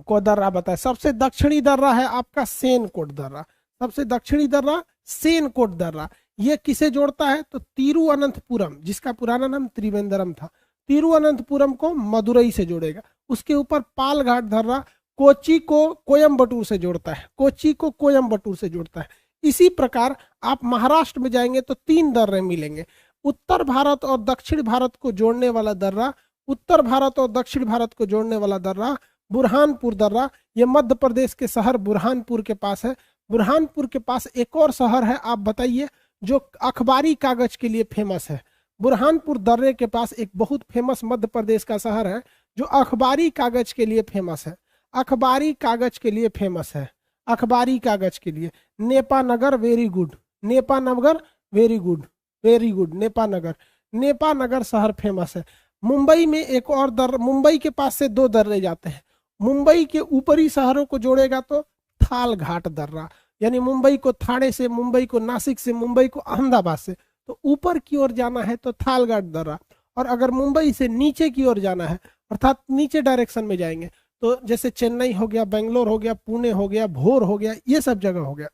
को दर्रा बताए। सबसे दक्षिणी दर्रा है आपका सेनकोट दर्रा, सबसे दक्षिणी दर्रा सेनकोट दर्रा। ये किसे जोड़ता है? तो तिरुअनंतपुरम, जिसका पुराना नाम त्रिवेंद्रम था, तिरुअनंतपुरम को मदुरई से जोड़ेगा। उसके ऊपर पालघाट दर्रा कोची को कोयम्बटूर से जोड़ता है, कोची को कोयम्बटूर से जोड़ता है। इसी प्रकार आप महाराष्ट्र में जाएंगे तो 3 दर्रे मिलेंगे। उत्तर भारत और दक्षिण भारत को जोड़ने वाला दर्रा, उत्तर भारत और दक्षिण भारत को जोड़ने वाला दर्रा बुरहानपुर दर्रा। ये मध्य प्रदेश के शहर बुरहानपुर के पास है। बुरहानपुर के पास एक और शहर है, आप बताइए, जो अखबारी कागज के लिए फेमस है। बुरहानपुर दर्रे के पास एक बहुत फेमस मध्य प्रदेश का शहर है जो अखबारी कागज के लिए फेमस है, अखबारी कागज के लिए फेमस है, अखबारी कागज के लिए। Nepanagar, very good, Nepanagar, very good, very good, Nepanagar, Nepanagar शहर फेमस है। मुंबई में एक और दर्रा, मुंबई के पास से 2 दर्रे जाते हैं। मुंबई के ऊपरी शहरों को जोड़ेगा तो थाल घाट दर्रा, यानी मुंबई को थाने से, मुंबई को नासिक से, मुंबई को अहमदाबाद से, तो ऊपर की ओर जाना है तो थाल घाट दर्रा। और अगर मुंबई से नीचे की ओर जाना है, अर्थात नीचे डायरेक्शन में जाएंगे, तो जैसे चेन्नई हो गया, बेंगलोर हो गया, पुणे हो गया, भोर हो गया, ये सब जगह हो गया,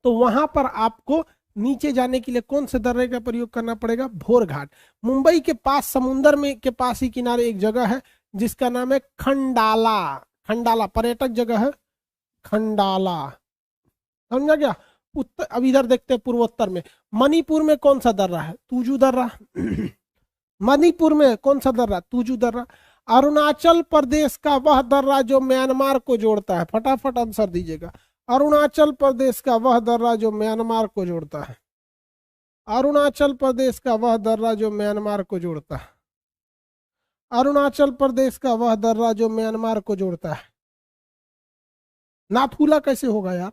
तो वहां पर आपको नीचे जाने के लिए कौन से दर्रे का प्रयोग करना पड़ेगा? भोर घाट। मुंबई के पास समुंदर में के पास ही किनारे एक जगह है जिसका नाम है खंडाला। खंडाला पर्यटक जगह है, खंडाला, समझा क्या। उत्तर, अब इधर देखते हैं पूर्वोत्तर में, मणिपुर में कौन सा दर्रा है, तुजू दर्रा। मणिपुर में कौन सा दर्रा, तुजू दर्रा। अरुणाचल प्रदेश का वह दर्रा जो म्यांमार को जोड़ता है, फटाफट आंसर दीजिएगा। अरुणाचल प्रदेश का वह दर्रा जो म्यांमार को जोड़ता है, अरुणाचल प्रदेश का वह दर्रा जो म्यांमार को जोड़ता है, अरुणाचल प्रदेश का वह दर्रा जो म्यांमार को जोड़ता है। नाथुला कैसे होगा यार,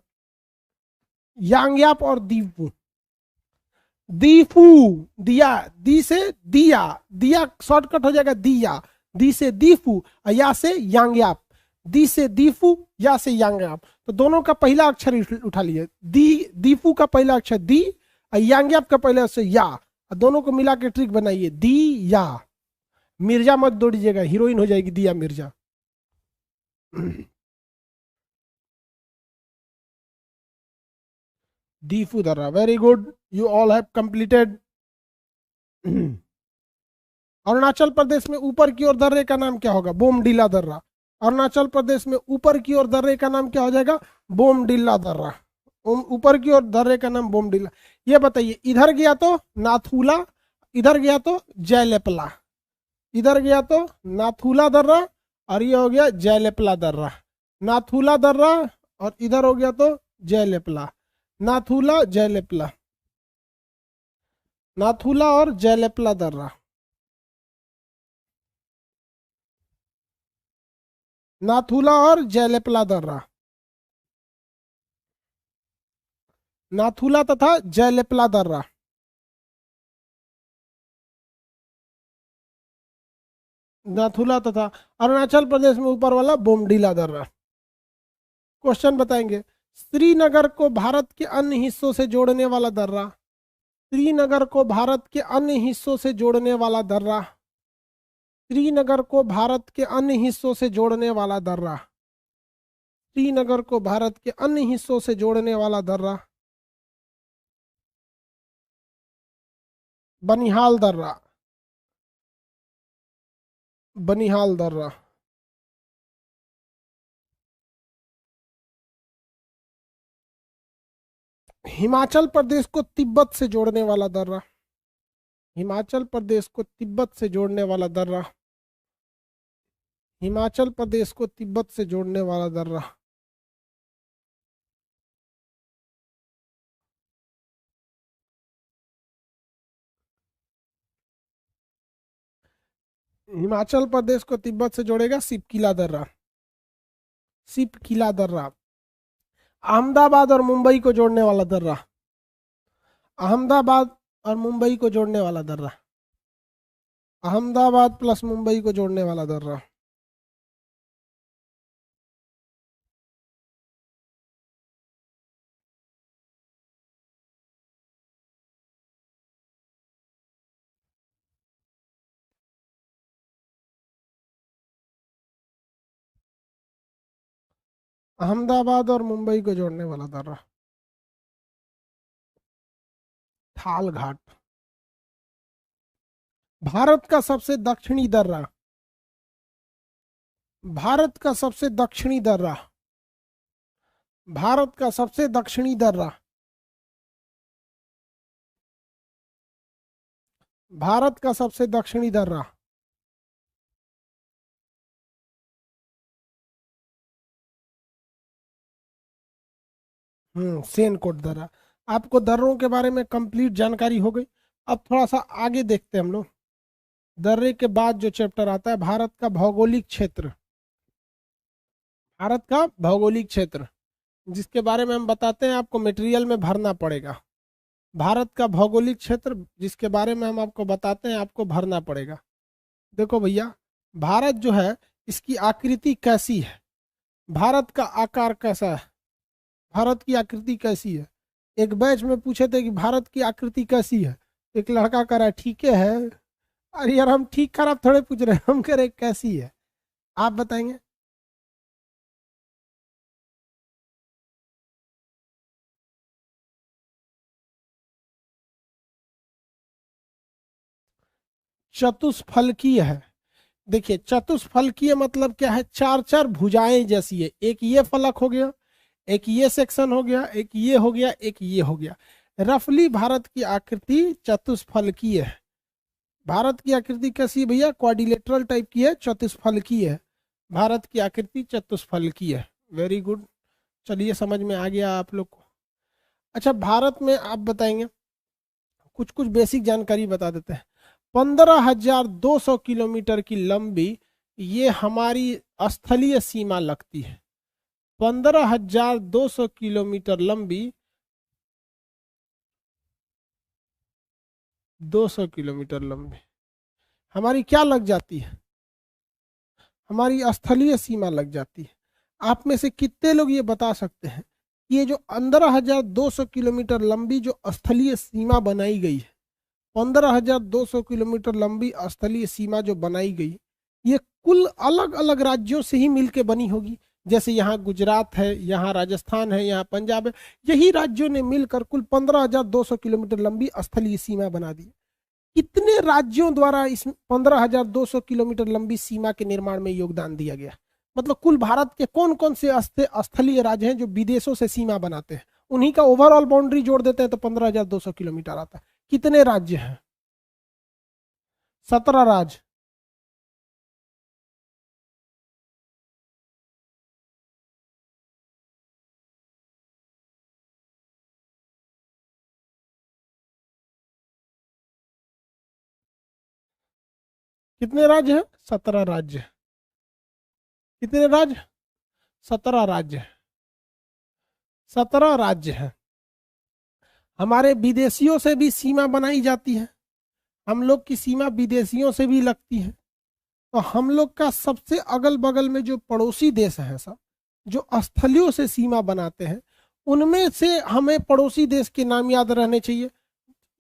यांग्याप और दीफू, दीफू, दिया, दी से दिया, दिया शॉर्टकट हो जाएगा दिया, दी से दीफू, या से यांग्याप, दी से दीफू, या से यांग्याप। तो दोनों का पहला अक्षर उठा लिए, दी, दीफू का पहला अक्षर दी, यांग्याप का पहला अक्षर या, दोनों को मिला के ट्रिक बनाइए, दी या। मिर्जा मत दौड़िएगा, हीरोइन हो जाएगी दिया मिर्जा। दीफू दर्रा, very good, you all have completed. Arunachal Pradesh में ऊपर की ओर दर्रे का नाम क्या होगा, बोमडिला दर्रा। अरुणाचल प्रदेश में ऊपर की ओर दर्रे का नाम क्या हो जाएगा, बोमडिला दर्रा। ऊपर की ओर दर्रे का नाम बोमडिला। ये बताइए, इधर गया तो नाथुला, इधर गया तो जयलेपला, इधर गया तो नाथुला दर्रा, और ये हो गया जयलेपला दर्रा। नाथुला दर्रा और इधर हो गया तो जयलेपला, नाथुला जयलेपला, नाथुला और जयलेपला दर्रा, नाथुला और जयलेपला दर्रा, नाथुला तथा जयलेपला दर्रा। नाथुला तथा अरुणाचल प्रदेश में ऊपर वाला बोमडिला दर्रा। क्वेश्चन बताएंगे, श्रीनगर को भारत के अन्य हिस्सों से जोड़ने वाला दर्रा, श्रीनगर को भारत के अन्य हिस्सों से जोड़ने वाला दर्रा, श्रीनगर को भारत के अन्य हिस्सों से जोड़ने वाला दर्रा, श्रीनगर को भारत के अन्य हिस्सों से जोड़ने वाला दर्रा, बनिहाल दर्रा, बनिहाल दर्रा। हिमाचल प्रदेश को तिब्बत से जोड़ने वाला दर्रा, हिमाचल प्रदेश को तिब्बत से जोड़ने वाला दर्रा, हिमाचल प्रदेश को तिब्बत से जोड़ने वाला दर्रा, हिमाचल प्रदेश को तिब्बत से जोड़ेगा सिपकिला दर्रा, सिपकिला दर्रा। अहमदाबाद और मुंबई को जोड़ने वाला दर्रा, अहमदाबाद और मुंबई को जोड़ने वाला दर्रा, अहमदाबाद प्लस मुंबई को जोड़ने वाला दर्रा, अहमदाबाद और मुंबई को जोड़ने वाला दर्रा, थाल घाट। भारत का सबसे दक्षिणी दर्रा, भारत का सबसे दक्षिणी दर्रा, भारत का सबसे दक्षिणी दर्रा, भारत का सबसे दक्षिणी दर्रा, सेनकोट दर्रा। आपको दर्रों के बारे में कंप्लीट जानकारी हो गई। अब थोड़ा सा आगे देखते हैं हम लोग। दर्रे के बाद जो चैप्टर आता है, भारत का भौगोलिक क्षेत्र, भारत का भौगोलिक क्षेत्र, जिसके बारे में हम बताते हैं, आपको मटेरियल में भरना पड़ेगा। भारत का भौगोलिक क्षेत्र जिसके बारे में हम आपको बताते हैं, आपको भरना पड़ेगा। देखो भैया, भारत जो है, इसकी आकृति कैसी है, भारत का आकार कैसा है, भारत की आकृति कैसी है। एक बैच में पूछे थे कि भारत की आकृति कैसी है, एक लड़का कह रहा है ठीक है। अरे यार, हम ठीक खराब थोड़े पूछ रहे हैं, हम कह रहे कैसी है, आप बताएंगे। चतुष्फलकीय है। देखिए चतुष्फलकीय मतलब क्या है, चार चार भुजाएं जैसी है। एक ये फलक हो गया, एक ये सेक्शन हो गया, एक ये हो गया, एक ये हो गया। रफली भारत की आकृति चतुष्फलकीय है। भारत की आकृति कैसी है भैया, क्वाड्रिलेटरल टाइप की है, चतुष्फलकीय है। भारत की आकृति चतुष्फलकीय है। वेरी गुड, चलिए समझ में आ गया आप लोग को। अच्छा भारत में आप बताएंगे, कुछ कुछ बेसिक जानकारी बता देते हैं। 15,200 किलोमीटर की लंबी ये हमारी स्थलीय सीमा लगती है। 15,200 किलोमीटर लंबी, 200 किलोमीटर लंबी हमारी क्या लग जाती है, हमारी स्थलीय सीमा लग जाती है। आप में से कितने लोग ये बता सकते हैं कि ये जो 15,200 किलोमीटर लंबी जो स्थलीय सीमा बनाई गई है, 15,200 किलोमीटर लंबी स्थलीय सीमा जो बनाई गई, ये कुल अलग अलग राज्यों से ही मिलके बनी होगी। जैसे यहाँ गुजरात है, यहाँ राजस्थान है, यहाँ पंजाब है, यही राज्यों ने मिलकर कुल 15,200 किलोमीटर लंबी स्थलीय सीमा बना दी। कितने राज्यों द्वारा इस 15,200 किलोमीटर लंबी सीमा के निर्माण में योगदान दिया गया? मतलब कुल भारत के कौन कौन से स्थलीय राज्य हैं जो विदेशों से सीमा बनाते हैं, उन्हीं का ओवरऑल बाउंड्री जोड़ देते हैं तो 15,200 किलोमीटर आता है। कितने राज्य हैं? 17 राज्य। कितने राज्य हैं? 17 राज्य। कितने राज्य? 17 राज्य। 17 राज्य हैं। हमारे विदेशियों से भी सीमा बनाई जाती है, हम लोग की सीमा विदेशियों से भी लगती है। तो हम लोग का सबसे अगल बगल में जो पड़ोसी देश है सब, जो स्थलियों से सीमा बनाते हैं, उनमें से हमें पड़ोसी देश के नाम याद रहने चाहिए।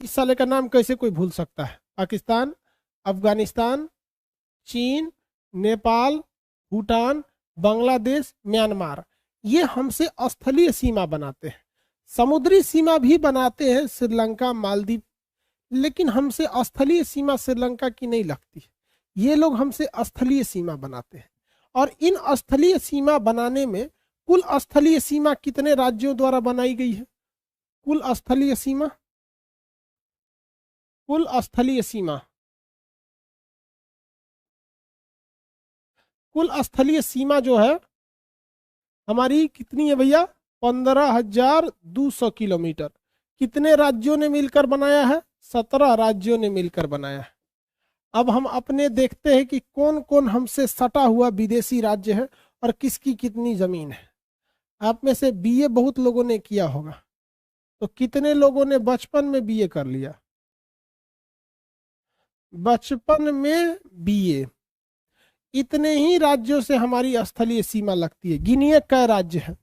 इस साले का नाम कैसे कोई भूल सकता है? पाकिस्तान, अफगानिस्तान, चीन, नेपाल, भूटान, बांग्लादेश, म्यांमार, ये हमसे स्थलीय सीमा बनाते हैं। समुद्री सीमा भी बनाते हैं श्रीलंका, मालदीव, लेकिन हमसे स्थलीय सीमा श्रीलंका की नहीं लगती। ये लोग हमसे स्थलीय सीमा बनाते हैं। और इन स्थलीय सीमा बनाने में कुल स्थलीय सीमा कितने राज्यों द्वारा बनाई गई है? कुल स्थलीय सीमा, कुल स्थलीय सीमा, कुल स्थलीय सीमा जो है हमारी कितनी है भैया? 15,200 किलोमीटर। कितने राज्यों ने मिलकर बनाया है? 17 राज्यों ने मिलकर बनाया है। अब हम अपने देखते हैं कि कौन कौन हमसे सटा हुआ विदेशी राज्य है और किसकी कितनी जमीन है। आप में से बीए बहुत लोगों ने किया होगा, तो कितने लोगों ने बचपन में बीए कर लिया? बचपन में बीए। इतने ही राज्यों से हमारी स्थलीय सीमा लगती है। गिनिए कै राज्य है?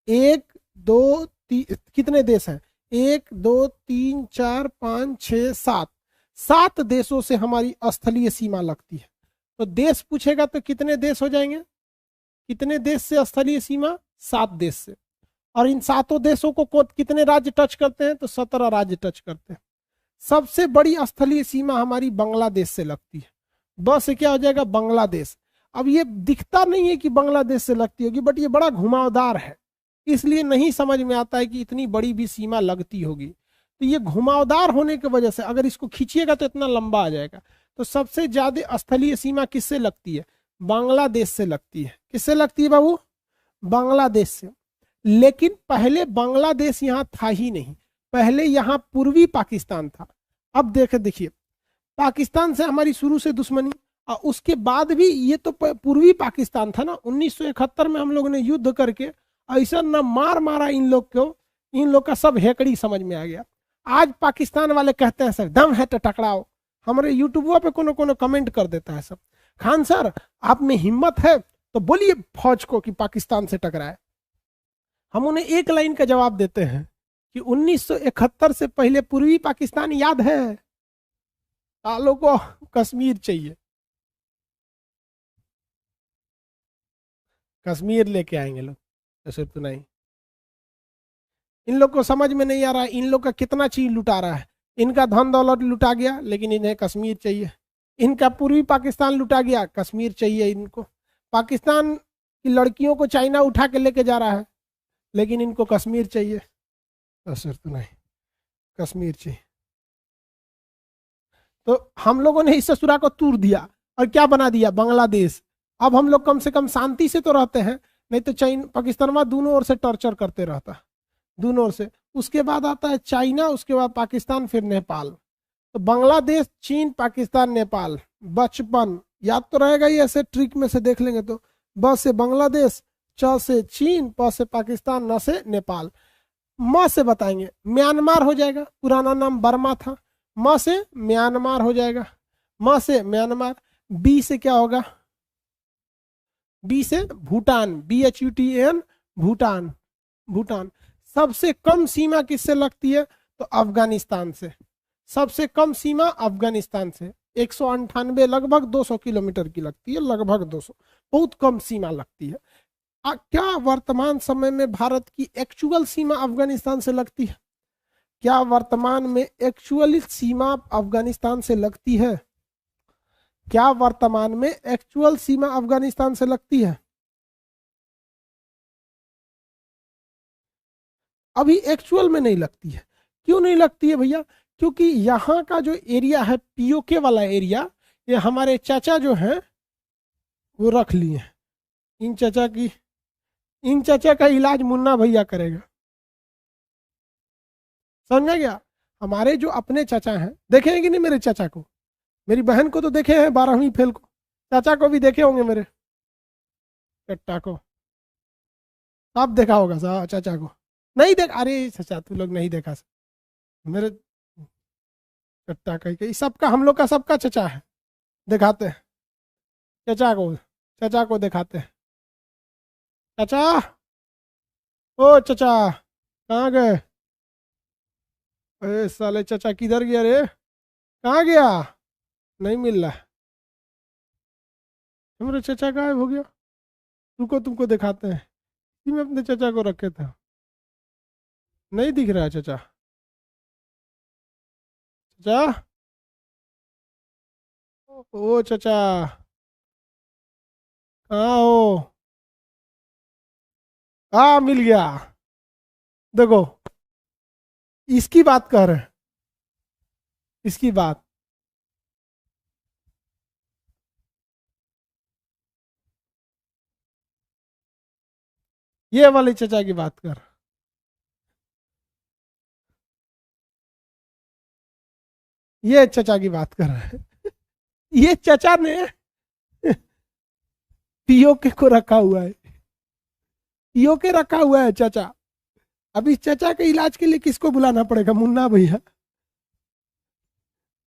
1 2 3, कितने देश हैं? 1 2 3 4 5 6 7, 7 देशों से हमारी स्थलीय सीमा लगती है। तो देश पूछेगा तो कितने देश हो जाएंगे? कितने देश से स्थलीय सीमा? 7 देश से। और इन 7 देशों को कितने राज्य टच करते हैं? तो 17 राज्य टच करते हैं। सबसे बड़ी स्थलीय सीमा हमारी बांग्लादेश से लगती है। बस से क्या हो जाएगा? बांग्लादेश। अब ये दिखता नहीं है कि बांग्लादेश से लगती होगी, बट ये बड़ा घुमावदार है, इसलिए नहीं समझ में आता है कि इतनी बड़ी भी सीमा लगती होगी। तो ये घुमावदार होने की वजह से अगर इसको खींचिएगा तो इतना लंबा आ जाएगा। तो सबसे ज्यादा स्थलीय सीमा किससे लगती है? बांग्लादेश से लगती है। किससे लगती है बाबू? बांग्लादेश से। लेकिन पहले बांग्लादेश यहाँ था ही नहीं, पहले यहाँ पूर्वी पाकिस्तान था। अब देखिए पाकिस्तान से हमारी शुरू से दुश्मनी, और उसके बाद भी ये तो पूर्वी पाकिस्तान था ना। 1971 में हम लोगों ने युद्ध करके ऐसा न मार मारा इन लोग को, इन लोग का सब हेकड़ी समझ में आ गया। आज पाकिस्तान वाले कहते हैं सर दम है तो टकराओ। हमारे यूट्यूब पे कोनो कोनो कमेंट कर देता है सब, खान सर आप में हिम्मत है तो बोलिए फौज को कि पाकिस्तान से टकराए। हम उन्हें एक लाइन का जवाब देते हैं कि 1971 से पहले पूर्वी पाकिस्तान याद है? आलो को कश्मीर चाहिए, कश्मीर लेके आएंगे लोग, ऐसे तो नहीं। इन लोग को समझ में नहीं आ रहा है इन लोग का कितना चीज लुटा रहा है। इनका धन दौलत लुटा गया, लेकिन इन्हें कश्मीर चाहिए। इनका पूर्वी पाकिस्तान लुटा गया, कश्मीर चाहिए इनको। पाकिस्तान की लड़कियों को चाइना उठा के लेके जा रहा है, लेकिन इनको कश्मीर चाहिए। असर तो नहीं, कश्मीर चाहिए। तो हम लोगों ने इस ससुरा को तूर दिया और क्या बना दिया, बांग्लादेश। अब हम लोग कम से कम शांति से तो रहते हैं, नहीं तो चाइना पाकिस्तान दोनों ओर से टॉर्चर करते रहता, दोनों ओर से। उसके बाद आता है चाइना, उसके बाद पाकिस्तान, फिर नेपाल। तो बांग्लादेश, चीन, पाकिस्तान, नेपाल। बचपन याद तो रहेगा ही, ऐसे ट्रिक में से देख लेंगे तो। ब से बांग्लादेश, च से चीन, प से पाकिस्तान, न से नेपाल। म से बताएंगे म्यांमार हो जाएगा, पुराना नाम बर्मा था। म से म्यांमार हो जाएगा, म से म्यांमार। बी से क्या होगा, बी से भूटान, BHUTAN, भूटान। भूटान। सबसे कम सीमा किससे लगती है, तो अफगानिस्तान से। सबसे कम सीमा अफगानिस्तान से 198, लगभग 200 किलोमीटर की लगती है, लगभग 200, बहुत कम सीमा लगती है। क्या वर्तमान समय में भारत की एक्चुअल सीमा अफगानिस्तान से लगती है? क्या वर्तमान में एक्चुअल सीमा अफगानिस्तान से लगती है? क्या वर्तमान में एक्चुअल सीमा अफगानिस्तान से लगती है? अभी एक्चुअल में नहीं लगती है। क्यों नहीं लगती है भैया? क्योंकि यहाँ का जो एरिया है, POK वाला एरिया, ये हमारे चाचा जो हैं वो रख लिए हैं। इन चाचा का इलाज मुन्ना भैया करेगा, समझा गया? हमारे जो अपने चाचा हैं, देखे हैं कि नहीं मेरे चाचा को? मेरी बहन को तो देखे हैं 12वीं फेल को, चाचा को भी देखे होंगे मेरे चट्टा को। आप देखा होगा साहब चाचा को? नहीं देख, अरे चाचा तू लोग नहीं देखा मेरे चट्टा कहीं सबका, हम लोग का सबका चचा है। दिखाते हैं चाचा को दिखाते हैं। चाचा, ओ चाचा कहाँ गए? अरे साले चाचा किधर गया रे, कहाँ गया? नहीं मिल रहा, हमारे चाचा गायब हो गया। रुको तुमको दिखाते हैं, इसी में अपने चाचा को रखे थे। नहीं दिख रहा है चाचा। चाचा, ओ चाचा कहाँ हो? मिल गया। देखो इसकी बात कर रहे हैं, इसकी बात। ये वाले चाचा की बात कर, ये चाचा की बात कर रहे हैं। ये चाचा ने POK को रखा हुआ है, POK रखा हुआ है चाचा। अब इस चाचा के इलाज के लिए किसको बुलाना पड़ेगा? मुन्ना भैया।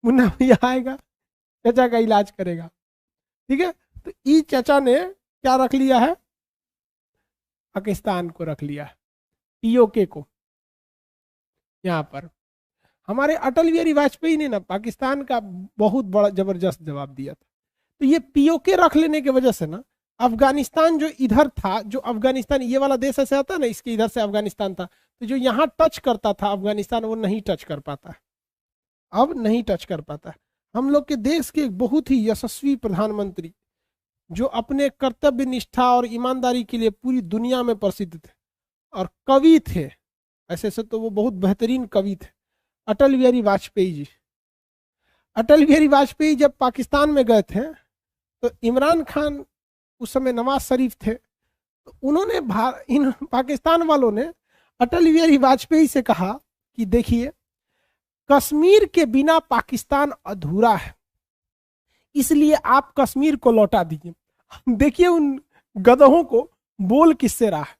मुन्ना भैया आएगा, चाचा का इलाज करेगा, ठीक है? तो ई चाचा ने क्या रख लिया है, पाकिस्तान को रख लिया है, POK को। यहाँ पर हमारे अटल बिहारी वाजपेयी ने ना पाकिस्तान का बहुत बड़ा जबरदस्त जवाब दिया था। तो ये POK रख लेने की वजह से ना, अफगानिस्तान जो इधर था, जो अफगानिस्तान ये वाला देश ऐसे आता ना, इसके इधर से अफगानिस्तान था, तो जो यहाँ टच करता था अफगानिस्तान, वो नहीं टच कर पाता है, अब नहीं टच कर पाता है। हम लोग के देश के एक बहुत ही यशस्वी प्रधानमंत्री, जो अपने कर्तव्य निष्ठा और ईमानदारी के लिए पूरी दुनिया में प्रसिद्ध थे और कवि थे, ऐसे से तो वो बहुत बेहतरीन कवि थे, अटल बिहारी वाजपेयी जी। अटल बिहारी वाजपेयी जब पाकिस्तान में गए थे, तो इमरान खान उस समय नवाज शरीफ थे, तो उन्होंने इन पाकिस्तान वालों ने अटल बिहारी वाजपेयी से कहा कि देखिए, कश्मीर के बिना पाकिस्तान अधूरा है, इसलिए आप कश्मीर को लौटा दीजिए। देखिए उन गधों को बोल किससे रहा है,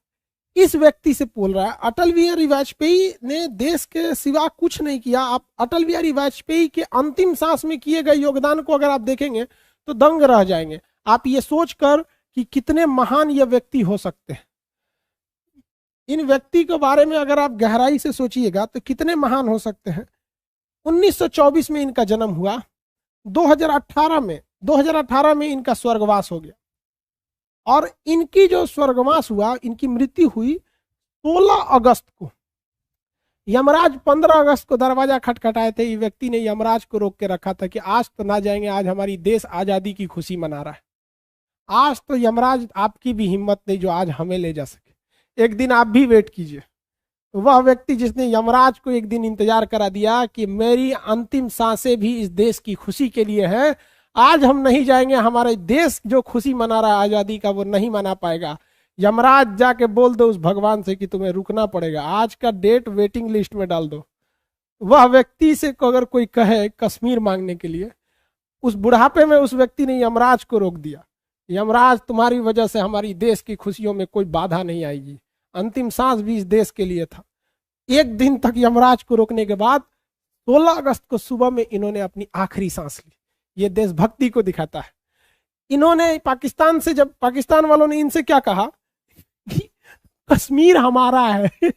इस व्यक्ति से बोल रहा है। अटल बिहारी वाजपेयी ने देश के सिवा कुछ नहीं किया। आप अटल बिहारी वाजपेयी के अंतिम सांस में किए गए योगदान को अगर आप देखेंगे तो दंग रह जाएंगे। आप ये सोचकर कि कितने महान ये व्यक्ति हो सकते हैं, इन व्यक्ति के बारे में अगर आप गहराई से सोचिएगा तो कितने महान हो सकते हैं। 1924 में इनका जन्म हुआ, 2018 में इनका स्वर्गवास हो गया, और इनकी जो स्वर्गवास हुआ, इनकी मृत्यु हुई 16 अगस्त को। यमराज 15 अगस्त को दरवाजा खटखटाए थे, ये व्यक्ति ने यमराज को रोक के रखा था कि आज तो ना जाएंगे, आज हमारी देश आजादी की खुशी मना रहा है। आज तो यमराज आपकी भी हिम्मत नहीं जो आज हमें ले जा सके, एक दिन आप भी वेट कीजिए। वह व्यक्ति जिसने यमराज को एक दिन इंतजार करा दिया कि मेरी अंतिम सांसें भी इस देश की खुशी के लिए है, आज हम नहीं जाएंगे, हमारे देश जो खुशी मना रहा है आजादी का वो नहीं मना पाएगा। यमराज जाके बोल दो उस भगवान से कि तुम्हें रुकना पड़ेगा, आज का डेट वेटिंग लिस्ट में डाल दो। वह व्यक्ति से अगर कोई कहे कश्मीर मांगने के लिए, उस बुढ़ापे में उस व्यक्ति ने यमराज को रोक दिया, यमराज तुम्हारी वजह से हमारी देश की खुशियों में कोई बाधा नहीं आएगी, अंतिम सांस भी इस देश के लिए था। एक दिन तक यमराज को रोकने के बाद 16 अगस्त को सुबह में इन्होंने अपनी आखिरी सांस ली। ये देशभक्ति को दिखाता है। इन्होंने पाकिस्तान से, जब पाकिस्तान वालों ने इनसे क्या कहा कि कश्मीर हमारा है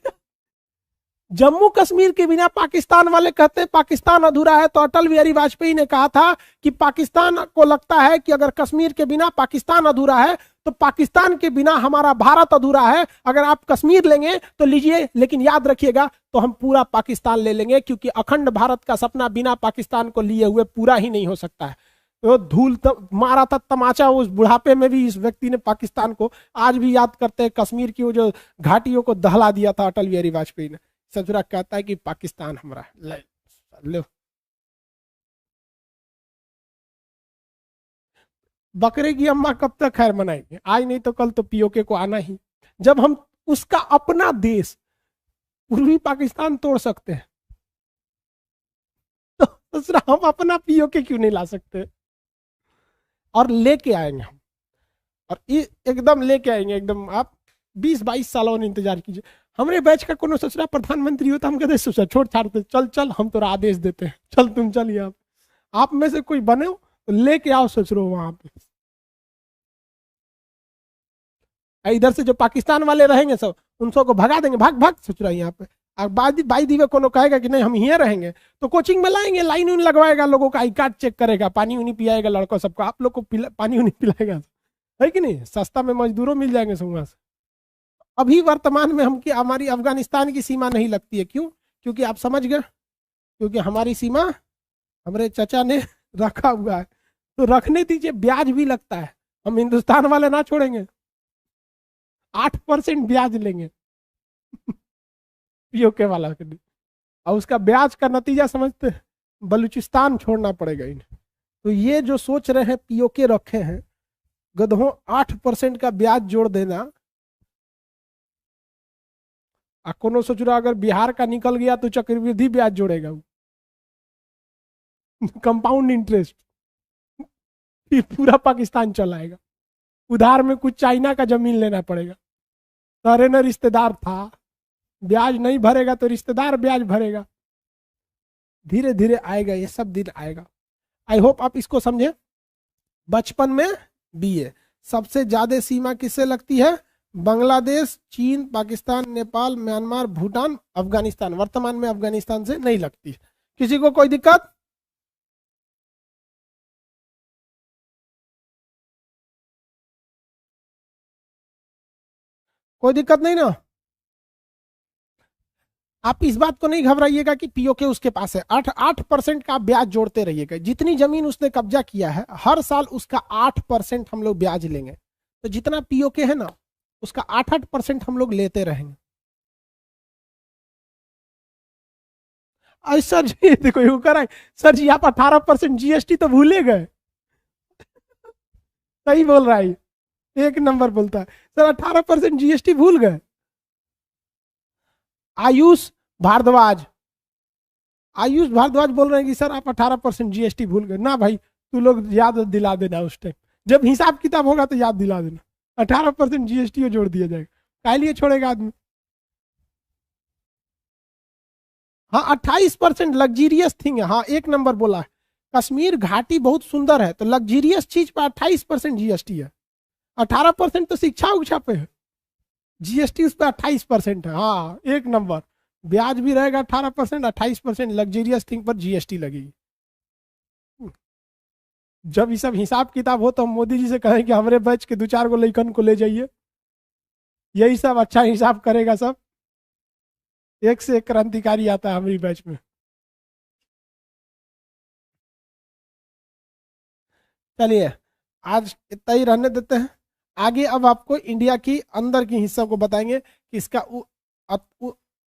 जम्मू कश्मीर के बिना पाकिस्तान वाले कहते हैं पाकिस्तान अधूरा है, तो अटल बिहारी वाजपेयी ने कहा था कि पाकिस्तान को लगता है कि अगर कश्मीर के बिना पाकिस्तान अधूरा है तो पाकिस्तान के बिना हमारा भारत अधूरा है। अगर आप कश्मीर लेंगे तो लीजिए, लेकिन याद रखिएगा तो हम पूरा पाकिस्तान ले लेंगे, क्योंकि अखंड भारत का सपना बिना पाकिस्तान को लिए हुए पूरा ही नहीं हो सकता है। तो धूल मारा था तमाचा उस बुढ़ापे में भी इस व्यक्ति ने पाकिस्तान को। आज भी याद करते हैं कश्मीर की वो जो घाटियों को दहला दिया था अटल बिहारी वाजपेयी ने। सचुरा कहता है कि पाकिस्तान हमारा है। लो बकरे की अम्मा कब तक खैर मनाएंगे, आज नहीं तो कल तो पीओके को आना ही। जब हम उसका अपना देश पूर्वी पाकिस्तान तोड़ सकते हैं तो दूसरा हम अपना पीओके क्यों नहीं ला सकते? और लेके आएंगे हम, और एकदम लेके आएंगे एकदम। आप 20-22 सालों ने इंतजार कीजिए। हमारे बैच का कोनो ससुरा प्रधानमंत्री होता, हम कहते ससुरा छोड़ छाड़ते, चल चल हम तो आदेश देते हैं, चल तुम चल। यहाँ आप में से कोई बने हो तो लेके आओ ससुरो वहां पे। इधर से जो पाकिस्तान वाले रहेंगे सब उन सबको भगा देंगे, भाग भाग ससुरा यहाँ पे। बाई दीवे कोनो कहेगा कि नहीं हम यहाँ रहेंगे तो कोचिंग में लाएंगे, लाइन उन लगवाएगा, लोगों का आई कार्ड चेक करेगा, पानी उनी पिलाएगा, लड़कों सबको आप लोग को पानी उनी पिलाएगा, है कि नहीं? सस्ता में मजदूरों मिल जाएंगे वहां से। अभी वर्तमान में हम की हमारी अफगानिस्तान की सीमा नहीं लगती है, क्यों? क्योंकि आप समझ गए, क्योंकि हमारी सीमा हमारे चचा ने रखा हुआ है। तो रखने दीजिए, ब्याज भी लगता है, हम हिंदुस्तान वाले ना छोड़ेंगे, 8% ब्याज लेंगे पीओके वाला के लिए। और उसका ब्याज का नतीजा समझते हैं, बलूचिस्तान छोड़ना पड़ेगा इन्हें। तो ये जो सोच रहे हैं पीओके रखे हैं गधों, 8% का ब्याज जोड़ देना। कोनो सोच रहा अगर बिहार का निकल गया तो चक्रवृद्धि ब्याज जोड़ेगा कंपाउंड इंटरेस्ट, फिर पूरा पाकिस्तान चलाएगा। उधार में कुछ चाइना का जमीन लेना पड़ेगा। सारे न रिश्तेदार था, ब्याज नहीं भरेगा तो रिश्तेदार ब्याज भरेगा। धीरे धीरे आएगा, ये सब दिन आएगा। आई होप आप इसको समझे। बचपन में बीए सबसे ज्यादा सीमा किससे लगती है? बांग्लादेश, चीन, पाकिस्तान, नेपाल, म्यांमार, भूटान, अफगानिस्तान। वर्तमान में अफगानिस्तान से नहीं लगती। किसी को कोई दिक्कत? कोई दिक्कत नहीं ना? आप इस बात को नहीं घबराइएगा कि पीओके उसके पास है। 8% का ब्याज जोड़ते रहिएगा। जितनी जमीन उसने कब्जा किया है हर साल उसका 8% हम लोग ब्याज लेंगे। तो जितना पीओके है ना उसका 8% हम लोग लेते रहेंगे। अरे सर जी देखो यू कर सर जी, आप 18% जीएसटी तो भूले गए। सही बोल रहा है, एक नंबर बोलता है सर, 18% जीएसटी भूल गए। आयुष भारद्वाज बोल रहे हैं कि सर आप 18% जीएसटी भूल गए ना। भाई तू लोग याद दिला देना, उस टाइम जब हिसाब किताब होगा तो याद दिला देना। 18% जीएसटी जोड़ दिया जाएगा, काय लिए छोड़ेगा आदमी। हाँ 28% लग्जीरियस थिंग है। हाँ एक नंबर बोला है। कश्मीर घाटी बहुत सुंदर है तो लग्जीरियस चीज पर 28% जीएसटी है। 18% तो शिक्षा उच्छा पे है, जीएसटी उस पर 28% है। हाँ एक नंबर। ब्याज भी रहेगा 18%, 28% लग्जरियस थिंग पर जीएसटी लगेगी। जब ये सब हिसाब किताब हो तो हम मोदी जी से कहें कि हमारे बैच के 2-4 गो लइकन को ले जाइए, यही सब अच्छा हिसाब करेगा सब। एक से एक क्रांतिकारी आता है हमारी बैच में। चलिए, आज इतना ही रहने देते हैं। आगे अब आपको इंडिया की अंदर की हिस्सा को बताएंगे कि इसका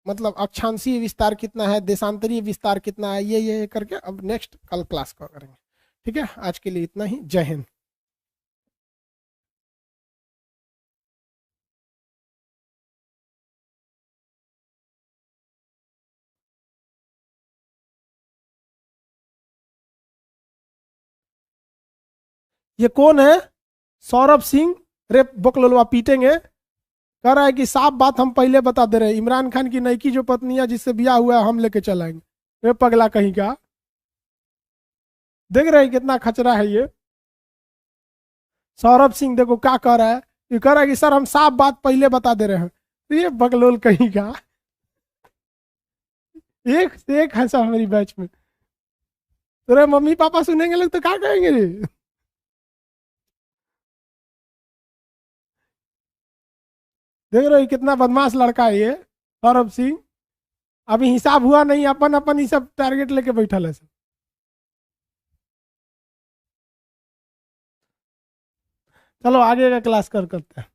मतलब अक्षांशीय विस्तार कितना है, देशांतरीय विस्तार कितना है, ये करके अब नेक्स्ट कल क्लास को करेंगे। ठीक है, आज के लिए इतना ही। जय हिंद। ये कौन है? सौरभ सिंह। रे बकलोलवा पीटेंगे। कह रहा है कि साफ बात हम पहले बता दे रहे हैं, इमरान खान की नई की जो पत्नियां जिससे ब्याह हुआ है हम लेके चलाएंगे। वे पगला कहीं का। देख रहे हैं कितना खचरा है ये सौरभ सिंह। देखो क्या कह रहा है, ये कह रहा है कि सर हम साफ बात पहले बता दे रहे हैं। तो ये बकलोल कहीं का। एक से एक है सब हमारी बैच में। तेरे मम्मी पापा सुनेंगे लोग तो क्या कहेंगे रे? देख रहे हो कितना बदमाश लड़का है ये सौरभ सिंह। अभी हिसाब हुआ नहीं, अपन अपन ही सब टारगेट लेके बैठल है सब। चलो आगे का क्लास करते हैं।